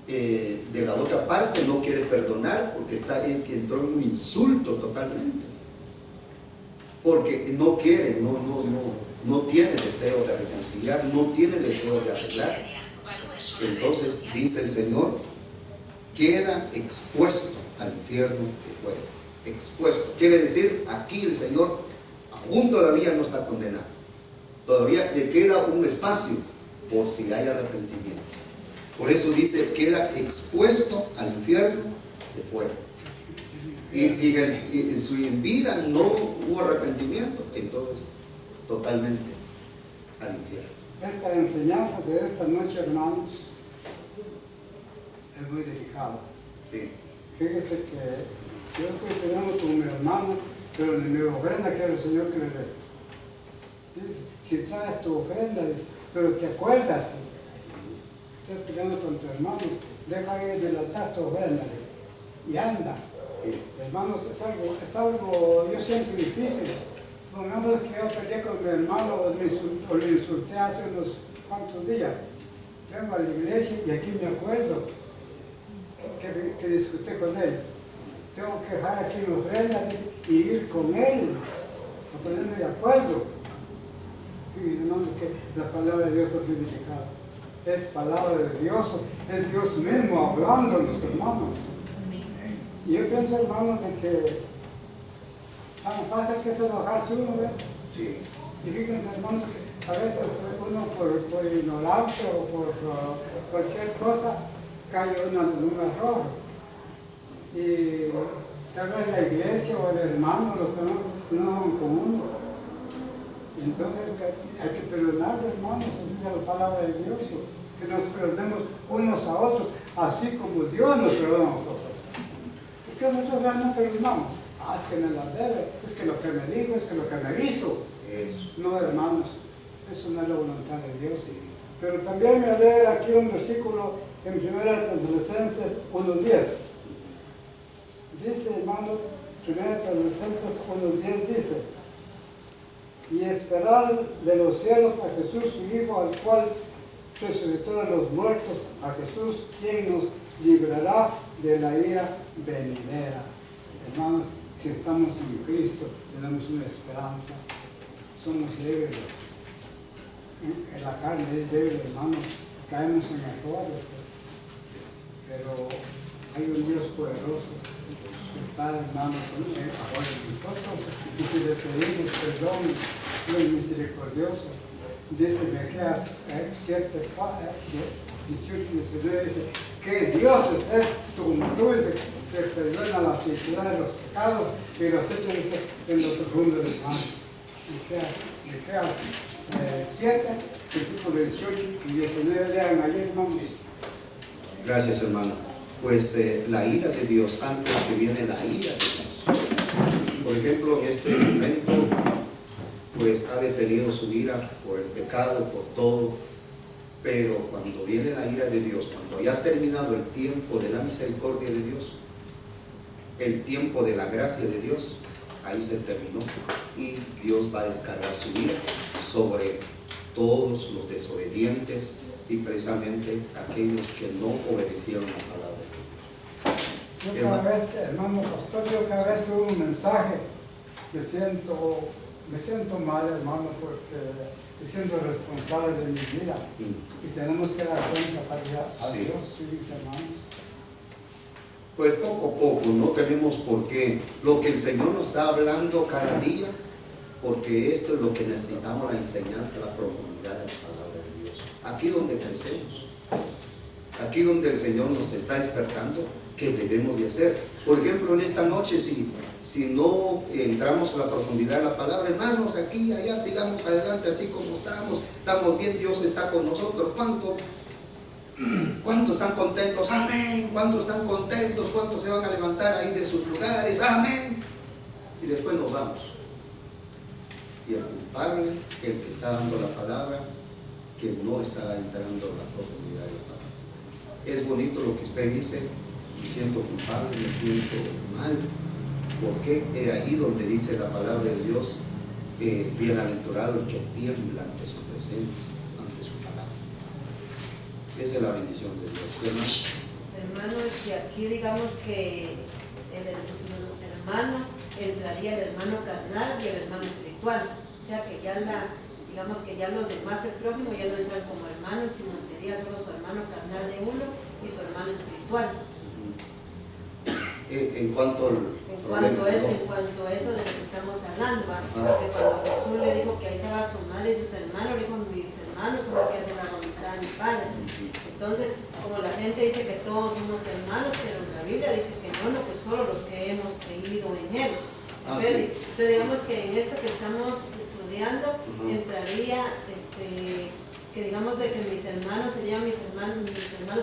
de la otra parte, no quiere perdonar porque entró en un insulto totalmente, porque no quiere, no tiene deseo de reconciliar, no tiene deseo de arreglar. Entonces dice el Señor, queda expuesto al infierno de fuego. Expuesto, quiere decir, aquí el Señor aún todavía no está condenado, todavía le queda un espacio por si hay arrepentimiento. Por eso dice, queda expuesto al infierno de fuego. Y si en su vida no hubo arrepentimiento, entonces totalmente al infierno. Esta enseñanza de esta noche, hermanos, es muy delicada. Sí. Fíjese que yo estoy peleando con mi hermano, pero ni mi ofrenda quiero el Señor que le dé. Dice, si traes tu ofrenda, pero te acuerdas, estás peleando con tu hermano, deja ir del altar tu ofrenda y anda. Sí. Hermanos, es algo yo siento difícil. Pongamos que yo peleé con mi hermano o le insulté hace unos cuantos días. Vengo a la iglesia y aquí me acuerdo que discutí con él. Tengo que dejar aquí mi ofrenda y ir con él, a ponerme de acuerdo. Y hermanos, que la palabra de Dios es muy delicada. Es palabra de Dios, es Dios mismo hablando a los hermanos. Y yo pienso, hermanos, de que tan fácil que es enojarse uno, ¿ve? Sí. Y fíjense, hermanos, que a veces uno por ignorancia o por cualquier cosa cae uno en un error. Y tal vez la iglesia o el hermano, los hermanos, se enojan con uno. Entonces hay que perdonar, hermanos, esa es la palabra de Dios, que nos perdonemos unos a otros, así como Dios nos perdona a nosotros. Porque nosotros ya no perdonamos. Es que me la debe, es que lo que me dijo, es que lo que me hizo. Eso. No, hermanos, eso no es la voluntad de Dios. Pero también me lee aquí un versículo en 1 Tesalonicenses 1:10. Dice, hermanos, 1 Tesalonicenses 1:10 dice: y esperar de los cielos a Jesús, su Hijo, al cual resucitó de los muertos, a Jesús, quien nos librará de la ira venidera. Hermanos, si estamos en Cristo, tenemos una esperanza, somos libres. En la carne es débil, hermanos, caemos en errores, pero hay un Dios poderoso que está, hermanos, a favor de nosotros, y si le pedimos perdón, es misericordioso. Dice Miqueas 7, 18 y 19, dice que Dios es como tú, que perdona la iniquidad de los pecados y los hechos en lo profundo del mar. Miqueas 7, versículo 18 y 19, lean ayer, hermanos. Gracias, hermano. Pues la ira de Dios, antes que viene la ira de Dios. Por ejemplo, en este momento, pues ha detenido su ira por el pecado, por todo. Pero cuando viene la ira de Dios, cuando ya ha terminado el tiempo de la misericordia de Dios, el tiempo de la gracia de Dios, ahí se terminó. Y Dios va a descargar su ira sobre todos los desobedientes y precisamente aquellos que no obedecieron la palabra de Dios. Yo cada vez, hermano pastor, yo cada vez que oigo un mensaje me siento mal, hermano, porque me siento responsable de mi vida y tenemos que dar cuenta para a Sí. Dios, sí, hermanos. Pues poco a poco, no tenemos por qué. Lo que el Señor nos está hablando cada día, porque esto es lo que necesitamos, la enseñanza, la profundidad de la palabra de Dios. Aquí donde crecemos, aquí donde el Señor nos está despertando, ¿qué debemos de hacer? Por ejemplo, en esta noche, si no entramos a la profundidad de la palabra, hermanos, aquí, allá, sigamos adelante así como estamos bien, Dios está con nosotros. ¿Cuántos están contentos? Amén. ¿Cuántos están contentos? ¿Cuántos se van a levantar ahí de sus lugares? Amén. Y después nos vamos. Y el culpable, el que está dando la palabra, que no está entrando en la profundidad de la palabra. Es bonito lo que usted dice, me siento culpable, me siento mal. Porque es ahí donde dice la palabra de Dios, bienaventurado el que tiembla ante su presencia, ante su palabra. Esa es la bendición de Dios, ¿verdad? Hermanos, y aquí digamos que el hermano entraría el hermano carnal y el hermano espiritual. O sea que ya digamos que ya los demás, el prójimo, ya no entran como hermanos, sino sería solo su hermano carnal de uno y su hermano espiritual. En cuanto a eso de lo que estamos hablando, porque cuando Jesús le dijo que ahí estaba su madre y sus hermanos, le dijo, mis hermanos son los que hacen la voluntad de mi Padre. Entonces, como la gente dice que todos somos hermanos, pero en la Biblia dice que no, que solo los que hemos creído en Él. Entonces, digamos que en esto que estamos estudiando, entraría que digamos de que mis hermanos serían mis hermanos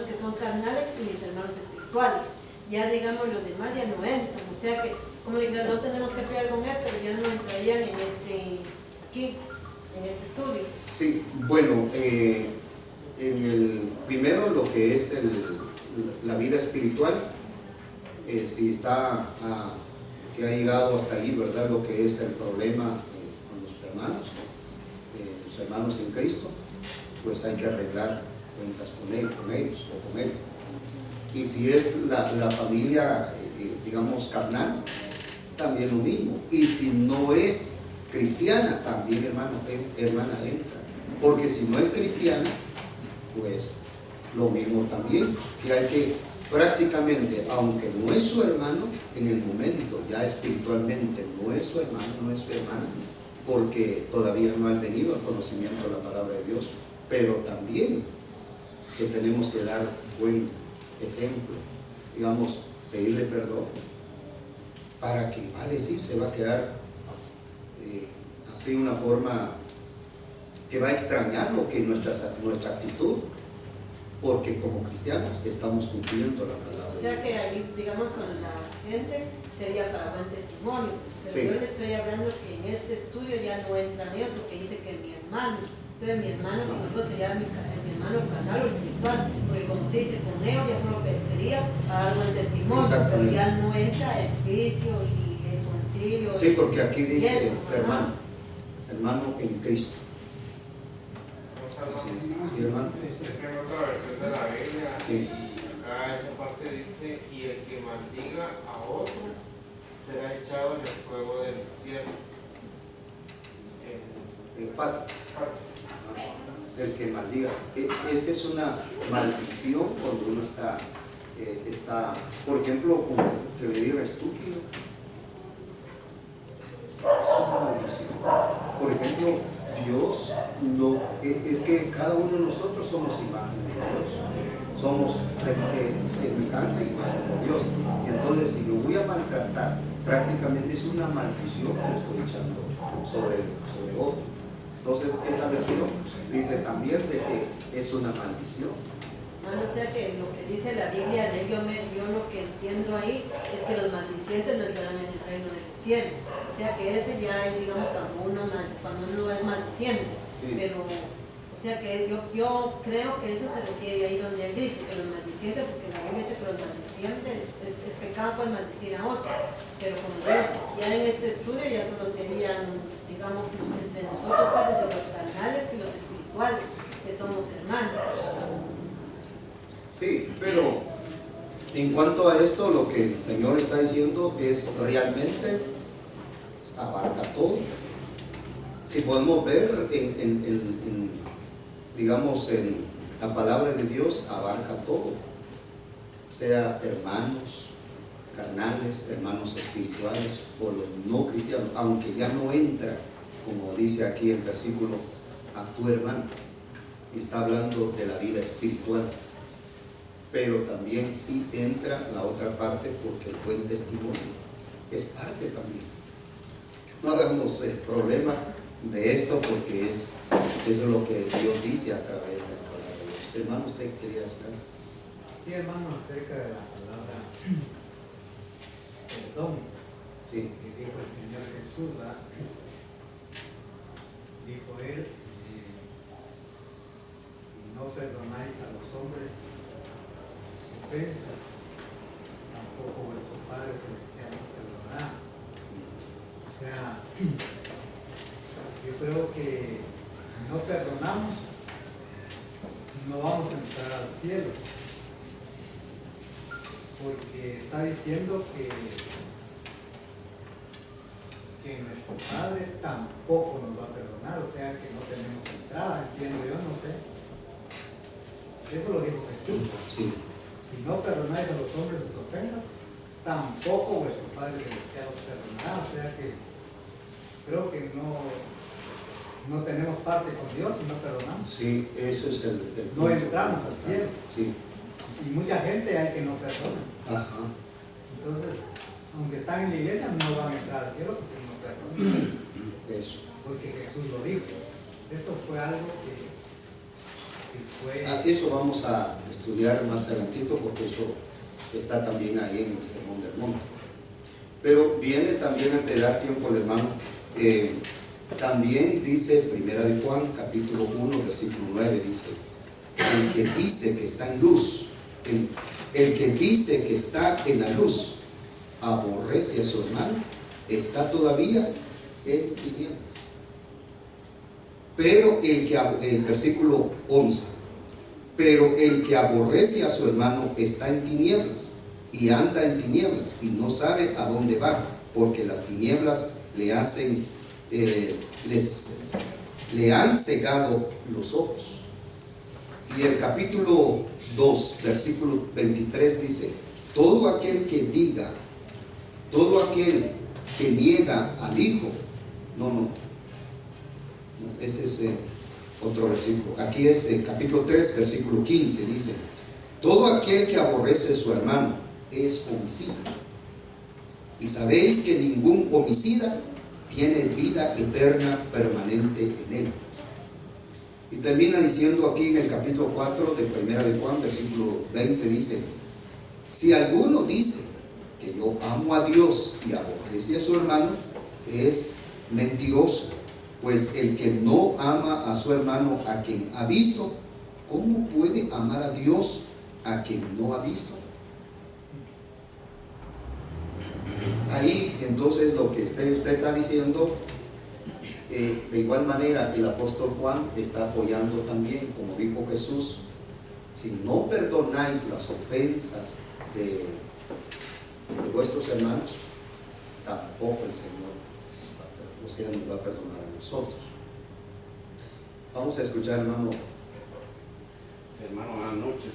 que son carnales y mis hermanos espirituales. Ya digamos los demás ya no entran, o sea que como le digo, no tenemos que pelear con esto, pero ya no entrarían en este estudio. Sí, bueno, primero lo que es la vida espiritual, si está que ha llegado hasta ahí, ¿verdad? Lo que es el problema con los hermanos en Cristo, pues hay que arreglar cuentas con ellos o con él. Y si es la familia, digamos, carnal, también lo mismo. Y si no es cristiana, también hermana entra. Porque si no es cristiana, pues lo mismo también, que hay que prácticamente, aunque no es su hermano, en el momento ya espiritualmente no es su hermano, no es su hermana, porque todavía no han venido al conocimiento de la palabra de Dios, pero también que tenemos que dar buen ejemplo, digamos, pedirle perdón, para que va a decir, se va a quedar así una forma que va a extrañar lo que nuestra actitud, porque como cristianos estamos cumpliendo la palabra. O sea que ahí, digamos, con la gente sería para buen testimonio, pero sí. Yo le estoy hablando que en este estudio ya no entran ellos, porque dice que mi hermano, entonces mi hermano sería mi hermano carnal o espiritual, porque como usted dice, con ellos ya solo sería para dar buen testimonio, pero ya no entra el juicio y el concilio. Sí, porque aquí dice hermano en Cristo. Sí, hermano. En otra versión de la Biblia, sí. Acá esa parte dice, y el que maldiga a otro será echado en el fuego del infierno. El que maldiga. Esta es una maldición cuando uno está, por ejemplo, como que le diga estúpido. Es una maldición. Por ejemplo, Dios no, es que cada uno de nosotros somos imagen de Dios, somos semejanza y imagen de Dios, y entonces si yo voy a maltratar, prácticamente es una maldición que estoy echando sobre otro. Entonces esa versión dice también de que es una maldición. Bueno, o sea que lo que dice la Biblia de yo lo que entiendo ahí es que los maldicientes no entrarán en el reino de los cielos. O sea que ese ya es, digamos, cuando uno es maldiciente. Sí. Pero, o sea que yo creo que eso se refiere ahí donde él dice que los maldicientes, porque la Biblia dice que los maldicientes es pecado, pues maldecir a otro. Pero como ya en este estudio ya solo serían, digamos, entre nosotros, pues entre los carnales y los espirituales. Pero en cuanto a esto, lo que el Señor está diciendo es realmente abarca todo. Si podemos ver digamos, en la palabra de Dios, abarca todo, sea hermanos carnales, hermanos espirituales o los no cristianos, aunque ya no entra, como dice aquí el versículo, a tu hermano, y está hablando de la vida espiritual, pero también sí entra la otra parte, porque el buen testimonio es parte también. No hagamos problema de esto, porque eso es lo que Dios dice a través de la palabra de Dios. Hermano, ¿usted quería decir algo? Sí, hermano, acerca de la palabra perdón, Sí. que dijo el Señor Jesús, ¿verdad? Dijo él, si no perdonáis a los hombres sus ofensas, tampoco vuestro Padre Celestial os perdonará. O sea, yo creo que si no perdonamos, no vamos a entrar al cielo, porque está diciendo que nuestro Padre tampoco nos va a perdonar, o sea que no tenemos entrada, entiendo yo, no sé. Eso lo dijo Jesús. Sí. Si no perdonáis a los hombres sus ofensas, tampoco vuestro Padre Celestial os perdonará, o sea que creo que no tenemos parte con Dios si no perdonamos. Sí, eso es el No entramos al cielo. Sí. Y mucha gente hay que no perdona. Ajá. Entonces, aunque están en la iglesia, no van a entrar al cielo porque no perdonan. Eso. Porque Jesús lo dijo. Eso fue algo que fue... Eso vamos a estudiar más adelantito, porque eso está también ahí en el Sermón del Monte. Pero viene también, antes de dar tiempo al hermano, también dice 1 de Juan, capítulo 1, versículo 9, dice: el que dice que está en luz, el que dice que está en la luz, aborrece a su hermano, está todavía en tinieblas. Pero el versículo 11, pero el que aborrece a su hermano está en tinieblas, y anda en tinieblas, y no sabe a dónde va, porque las tinieblas le han cegado los ojos. Y el capítulo 2, versículo 23 dice: todo aquel que niega al Hijo, ese es otro versículo. Aquí es el capítulo 3, versículo 15, dice: todo aquel que aborrece a su hermano es homicida, y sabéis que ningún homicida tiene vida eterna permanente en él. Y termina diciendo aquí en el capítulo 4 de 1 de Juan, versículo 20, dice: si alguno dice que yo amo a Dios y aborrece a su hermano, es mentiroso, pues el que no ama a su hermano a quien ha visto, ¿cómo puede amar a Dios a quien no ha visto? Ahí entonces lo que usted está diciendo, de igual manera el apóstol Juan está apoyando también, como dijo Jesús: si no perdonáis las ofensas de vuestros hermanos, tampoco el Señor nos va a perdonar a nosotros. Vamos a escuchar, hermano. Sí, hermano, buenas noches.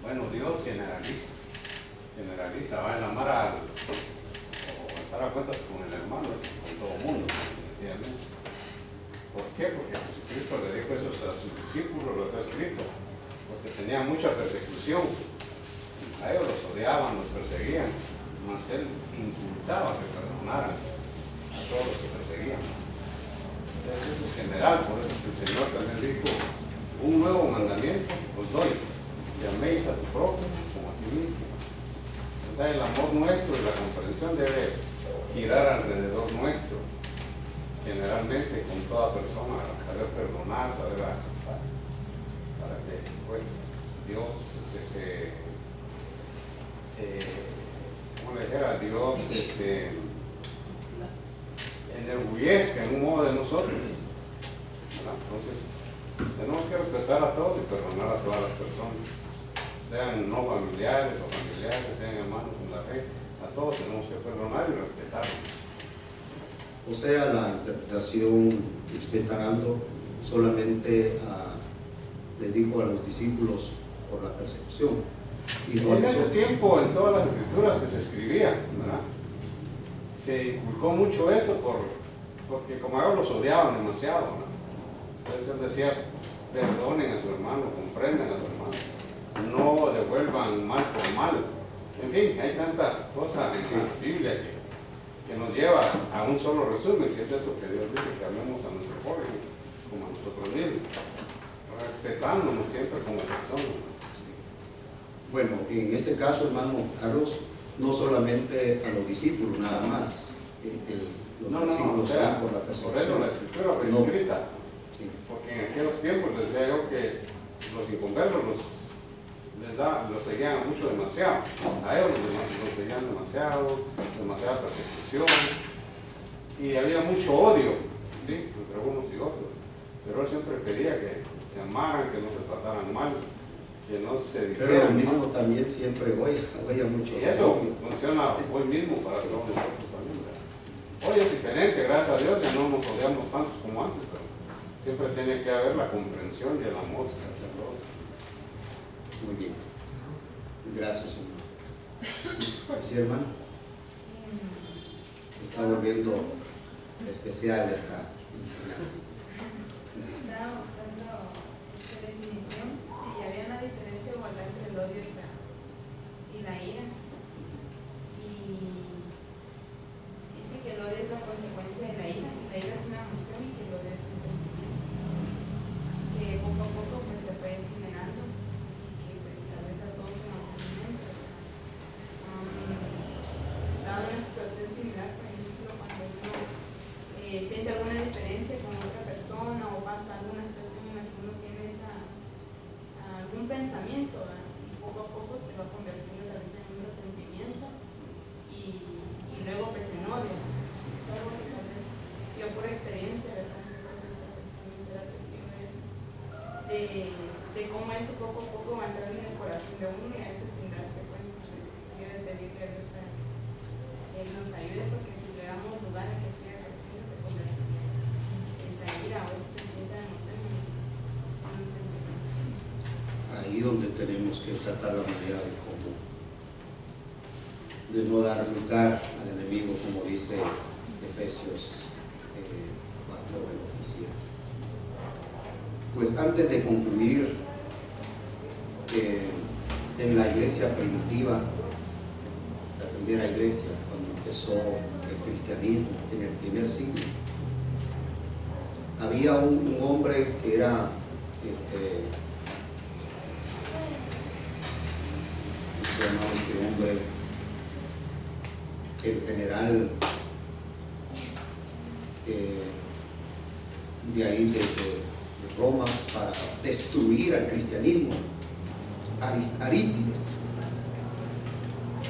Bueno, Dios generaliza, va a amar o estar a cuentas con el hermano, con todo el mundo, definitivamente. ¿Por qué? Porque Jesucristo le dijo eso a sus discípulos, lo está escrito, porque tenían mucha persecución. A ellos los odiaban, los perseguían, mas él incultaba que perdonaran a todos los que perseguían. Entonces, eso es general, por eso que el Señor también dijo: un nuevo mandamiento os doy, que améis a tu prójimo como a ti mismo. O sea, el amor nuestro y la comprensión debe girar alrededor nuestro, generalmente con toda persona, saber perdonar, saber aceptar, para que pues Dios como le dijera, Dios enorgullezca en un modo de nosotros, ¿verdad? Entonces tenemos que respetar a todos y perdonar a todas las personas, sean no familiares o familiares, sean hermanos en la fe, a todos tenemos que perdonar y respetar. O sea, la interpretación que usted está dando solamente les dijo a los discípulos por la persecución. Y no a en ese nosotros. tiempo, en todas las escrituras que se escribían, ¿verdad?, se inculcó mucho esto porque como ellos los odiaban demasiado, ¿no? Entonces él decía, perdonen a su hermano, comprendan a su hermano, no devuelvan mal por mal. En fin, hay tanta cosa en la Biblia que nos lleva a un solo resumen, que es eso que Dios dice, que amemos a nuestro prójimo como a nosotros mismos, respetándonos siempre como personas. Bueno, en este caso, hermano Carlos, no solamente a los discípulos nada más, los versículos dan por la Por eso persecución. la escritura fue No. escrita, Sí. porque en aquellos tiempos les decía yo que los inconversos los seguían mucho demasiado, a ellos los seguían demasiada persecución, y había mucho odio, ¿sí?, entre unos y otros, pero él siempre pedía que se amaran, que no se trataran mal, que no se Pero lo dijeran mismo mal. también siempre oye mucho. Y eso odio. funciona hoy mismo para todos nosotros también, ¿verdad? Hoy es diferente, gracias a Dios, ya no nos odiamos tantos como antes, pero siempre tiene que haber la comprensión y el amor. Muy bien. Gracias, hermano. ¿Sí, hermano? Está volviendo especial esta enseñanza. Estaba buscando esta definición, si había una diferencia igual entre el odio y la ira. Y dice que el odio es la consecuencia de la ira, y la ira es una emoción y que el odio es un sentimiento. Que poco a poco pues se fue generando y que pues a veces a todos se nos alimenta. Dado una situación similar, por ejemplo, cuando uno siente alguna diferencia con otra persona o pasa alguna situación en la que uno tiene algún pensamiento, ¿verdad?, y poco a poco se va convirtiendo tal vez en un resentimiento y luego pues en odio. Es algo que tal vez yo por experiencia, ¿verdad?, yo creo que también será testigo de eso, de cómo eso poco a poco va entrando en el corazón de uno y a veces sin darse cuenta. Quiero pedirle a Dios para que Él nos ayude, porque si le damos lugar a que siga creciendo se convierte en esa ira o esa emoción en un sentimiento. Ahí donde tenemos que tratar la manera de no dar lugar al enemigo, como dice Efesios 4:27. Pues antes de concluir, en la iglesia primitiva, la primera iglesia, cuando empezó el cristianismo en el primer siglo, había un hombre que era ¿cómo se llamaba este hombre? El general de ahí de Roma, para destruir al cristianismo, Arístides.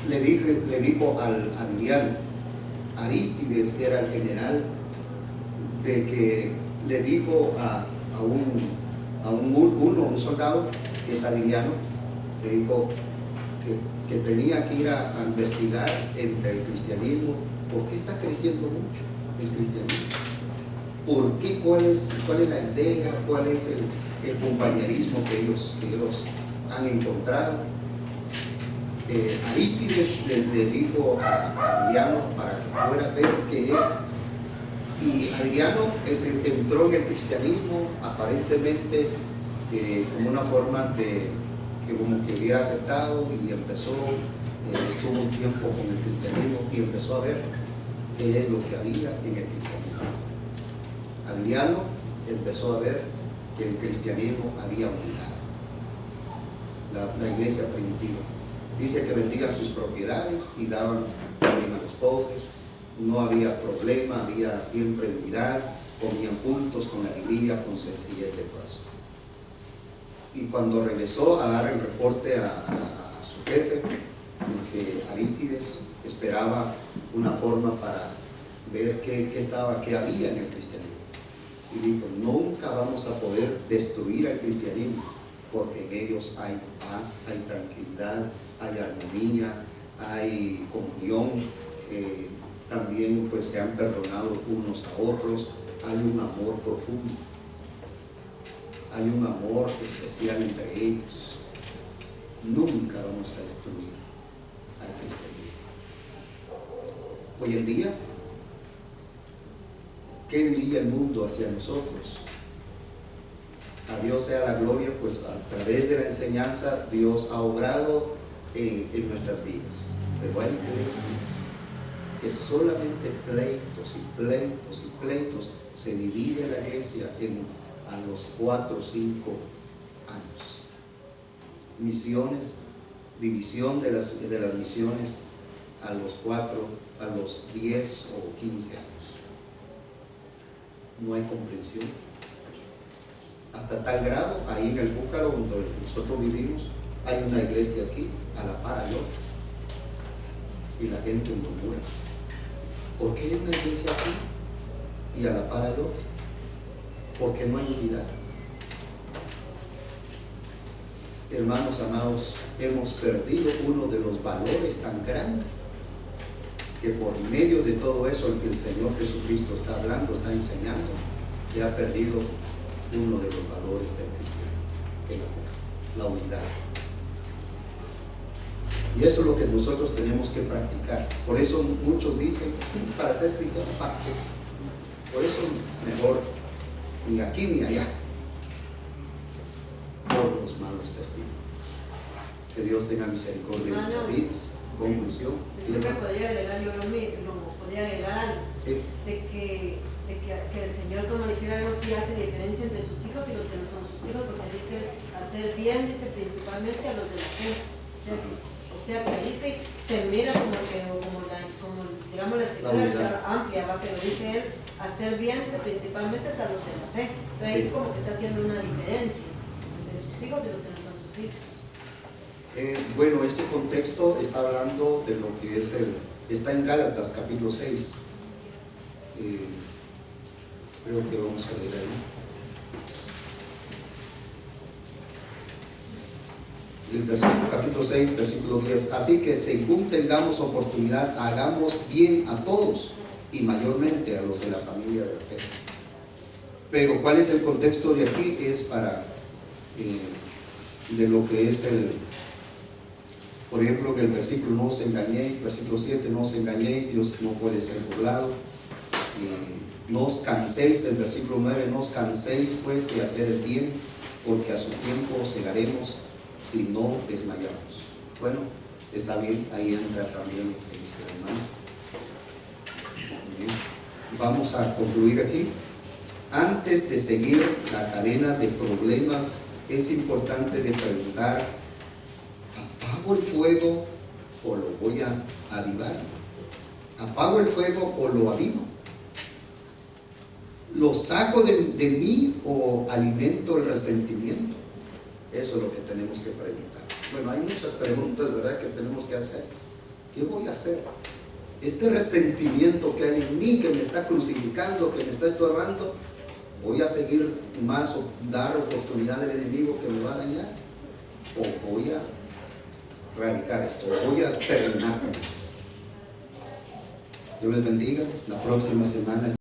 Le dijo a Adriano, Arístides era el general, de que le dijo a un soldado que es Adriano, le dijo que tenía que ir a investigar entre el cristianismo, por qué está creciendo mucho el cristianismo, por qué, cuál es la idea, cuál es el compañerismo que ellos han encontrado. Arístides le dijo a Adriano para que fuera a ver qué es, y Adriano entró en el cristianismo aparentemente como una forma de que como que hubiera aceptado, y empezó, estuvo un tiempo con el cristianismo y empezó a ver qué es lo que había en el cristianismo. Adriano empezó a ver que el cristianismo había olvidado la iglesia primitiva. Dice que vendían sus propiedades y daban también a los pobres, no había problema, había siempre unidad, comían juntos con alegría, con sencillez de corazón. Y cuando regresó a dar el reporte a su jefe, Arístides esperaba una forma para ver qué había en el cristianismo. Y dijo, nunca vamos a poder destruir al cristianismo, porque en ellos hay paz, hay tranquilidad, hay armonía, hay comunión, también pues se han perdonado unos a otros, hay un amor profundo, hay un amor especial entre ellos. Nunca vamos a destruir al cristianismo. Hoy en día, ¿qué diría el mundo hacia nosotros? A Dios sea la gloria, pues a través de la enseñanza Dios ha obrado en nuestras vidas. Pero hay iglesias que solamente pleitos y pleitos y pleitos. Se divide la iglesia a los 4 o 5 años. Misiones, división de las misiones a los 10 o 15 años. No hay comprensión. Hasta tal grado, ahí en el Búcaro, donde nosotros vivimos, hay una iglesia aquí, a la par hay otra. Y la gente murmura. ¿Por qué hay una iglesia aquí y a la par hay otra? Porque no hay unidad. Hermanos amados, hemos perdido uno de los valores tan grandes, que por medio de todo eso el que el Señor Jesucristo está hablando, está enseñando, se ha perdido uno de los valores del cristiano: el amor, la unidad. Y eso es lo que nosotros tenemos que practicar. Por eso muchos dicen, para ser cristiano, ¿para qué? Por eso mejor ni aquí ni allá, por los malos testimonios. Que Dios tenga misericordia de nuestras vidas. Conclusión. Siempre podría agregar, yo lo podría agregar algo, Sí. de que el Señor, como le dijera, no sí hace diferencia entre sus hijos y los que no son sus hijos, porque dice hacer bien, dice principalmente a los de la fe. O sea que dice, se mira como digamos la escritura es amplia, ¿va? Pero dice él, hacer bien, dice principalmente a los de la fe. Entonces ahí como que está haciendo una diferencia entre sus hijos y los que no son sus hijos. Bueno, ese contexto está hablando de lo que es está en Gálatas capítulo 6. Creo que vamos a leer ahí. El capítulo 6, versículo 10. Así que según tengamos oportunidad, hagamos bien a todos, y mayormente a los de la familia de la fe. Pero ¿cuál es el contexto de aquí? Es para de lo que es por ejemplo, en el versículo no os engañéis, versículo 7, no os engañéis, Dios no puede ser burlado. No os canséis, el versículo 9, no os canséis pues de hacer el bien, porque a su tiempo segaremos si no desmayamos. Bueno, está bien, ahí entra también lo que dice el hermano. Bien. Vamos a concluir aquí. Antes de seguir la cadena de problemas, es importante de preguntar: ¿apago el fuego o lo voy a avivar? ¿Apago el fuego o lo avivo? ¿Lo saco de mí o alimento el resentimiento? Eso es lo que tenemos que preguntar. Bueno, hay muchas preguntas, ¿verdad?, que tenemos que hacer. ¿Qué voy a hacer? Este resentimiento que hay en mí, que me está crucificando, que me está estorbando, ¿voy a seguir más o dar oportunidad al enemigo que me va a dañar? ¿O voy a erradicar esto? ¿O voy a terminar con esto? Dios les bendiga. La próxima semana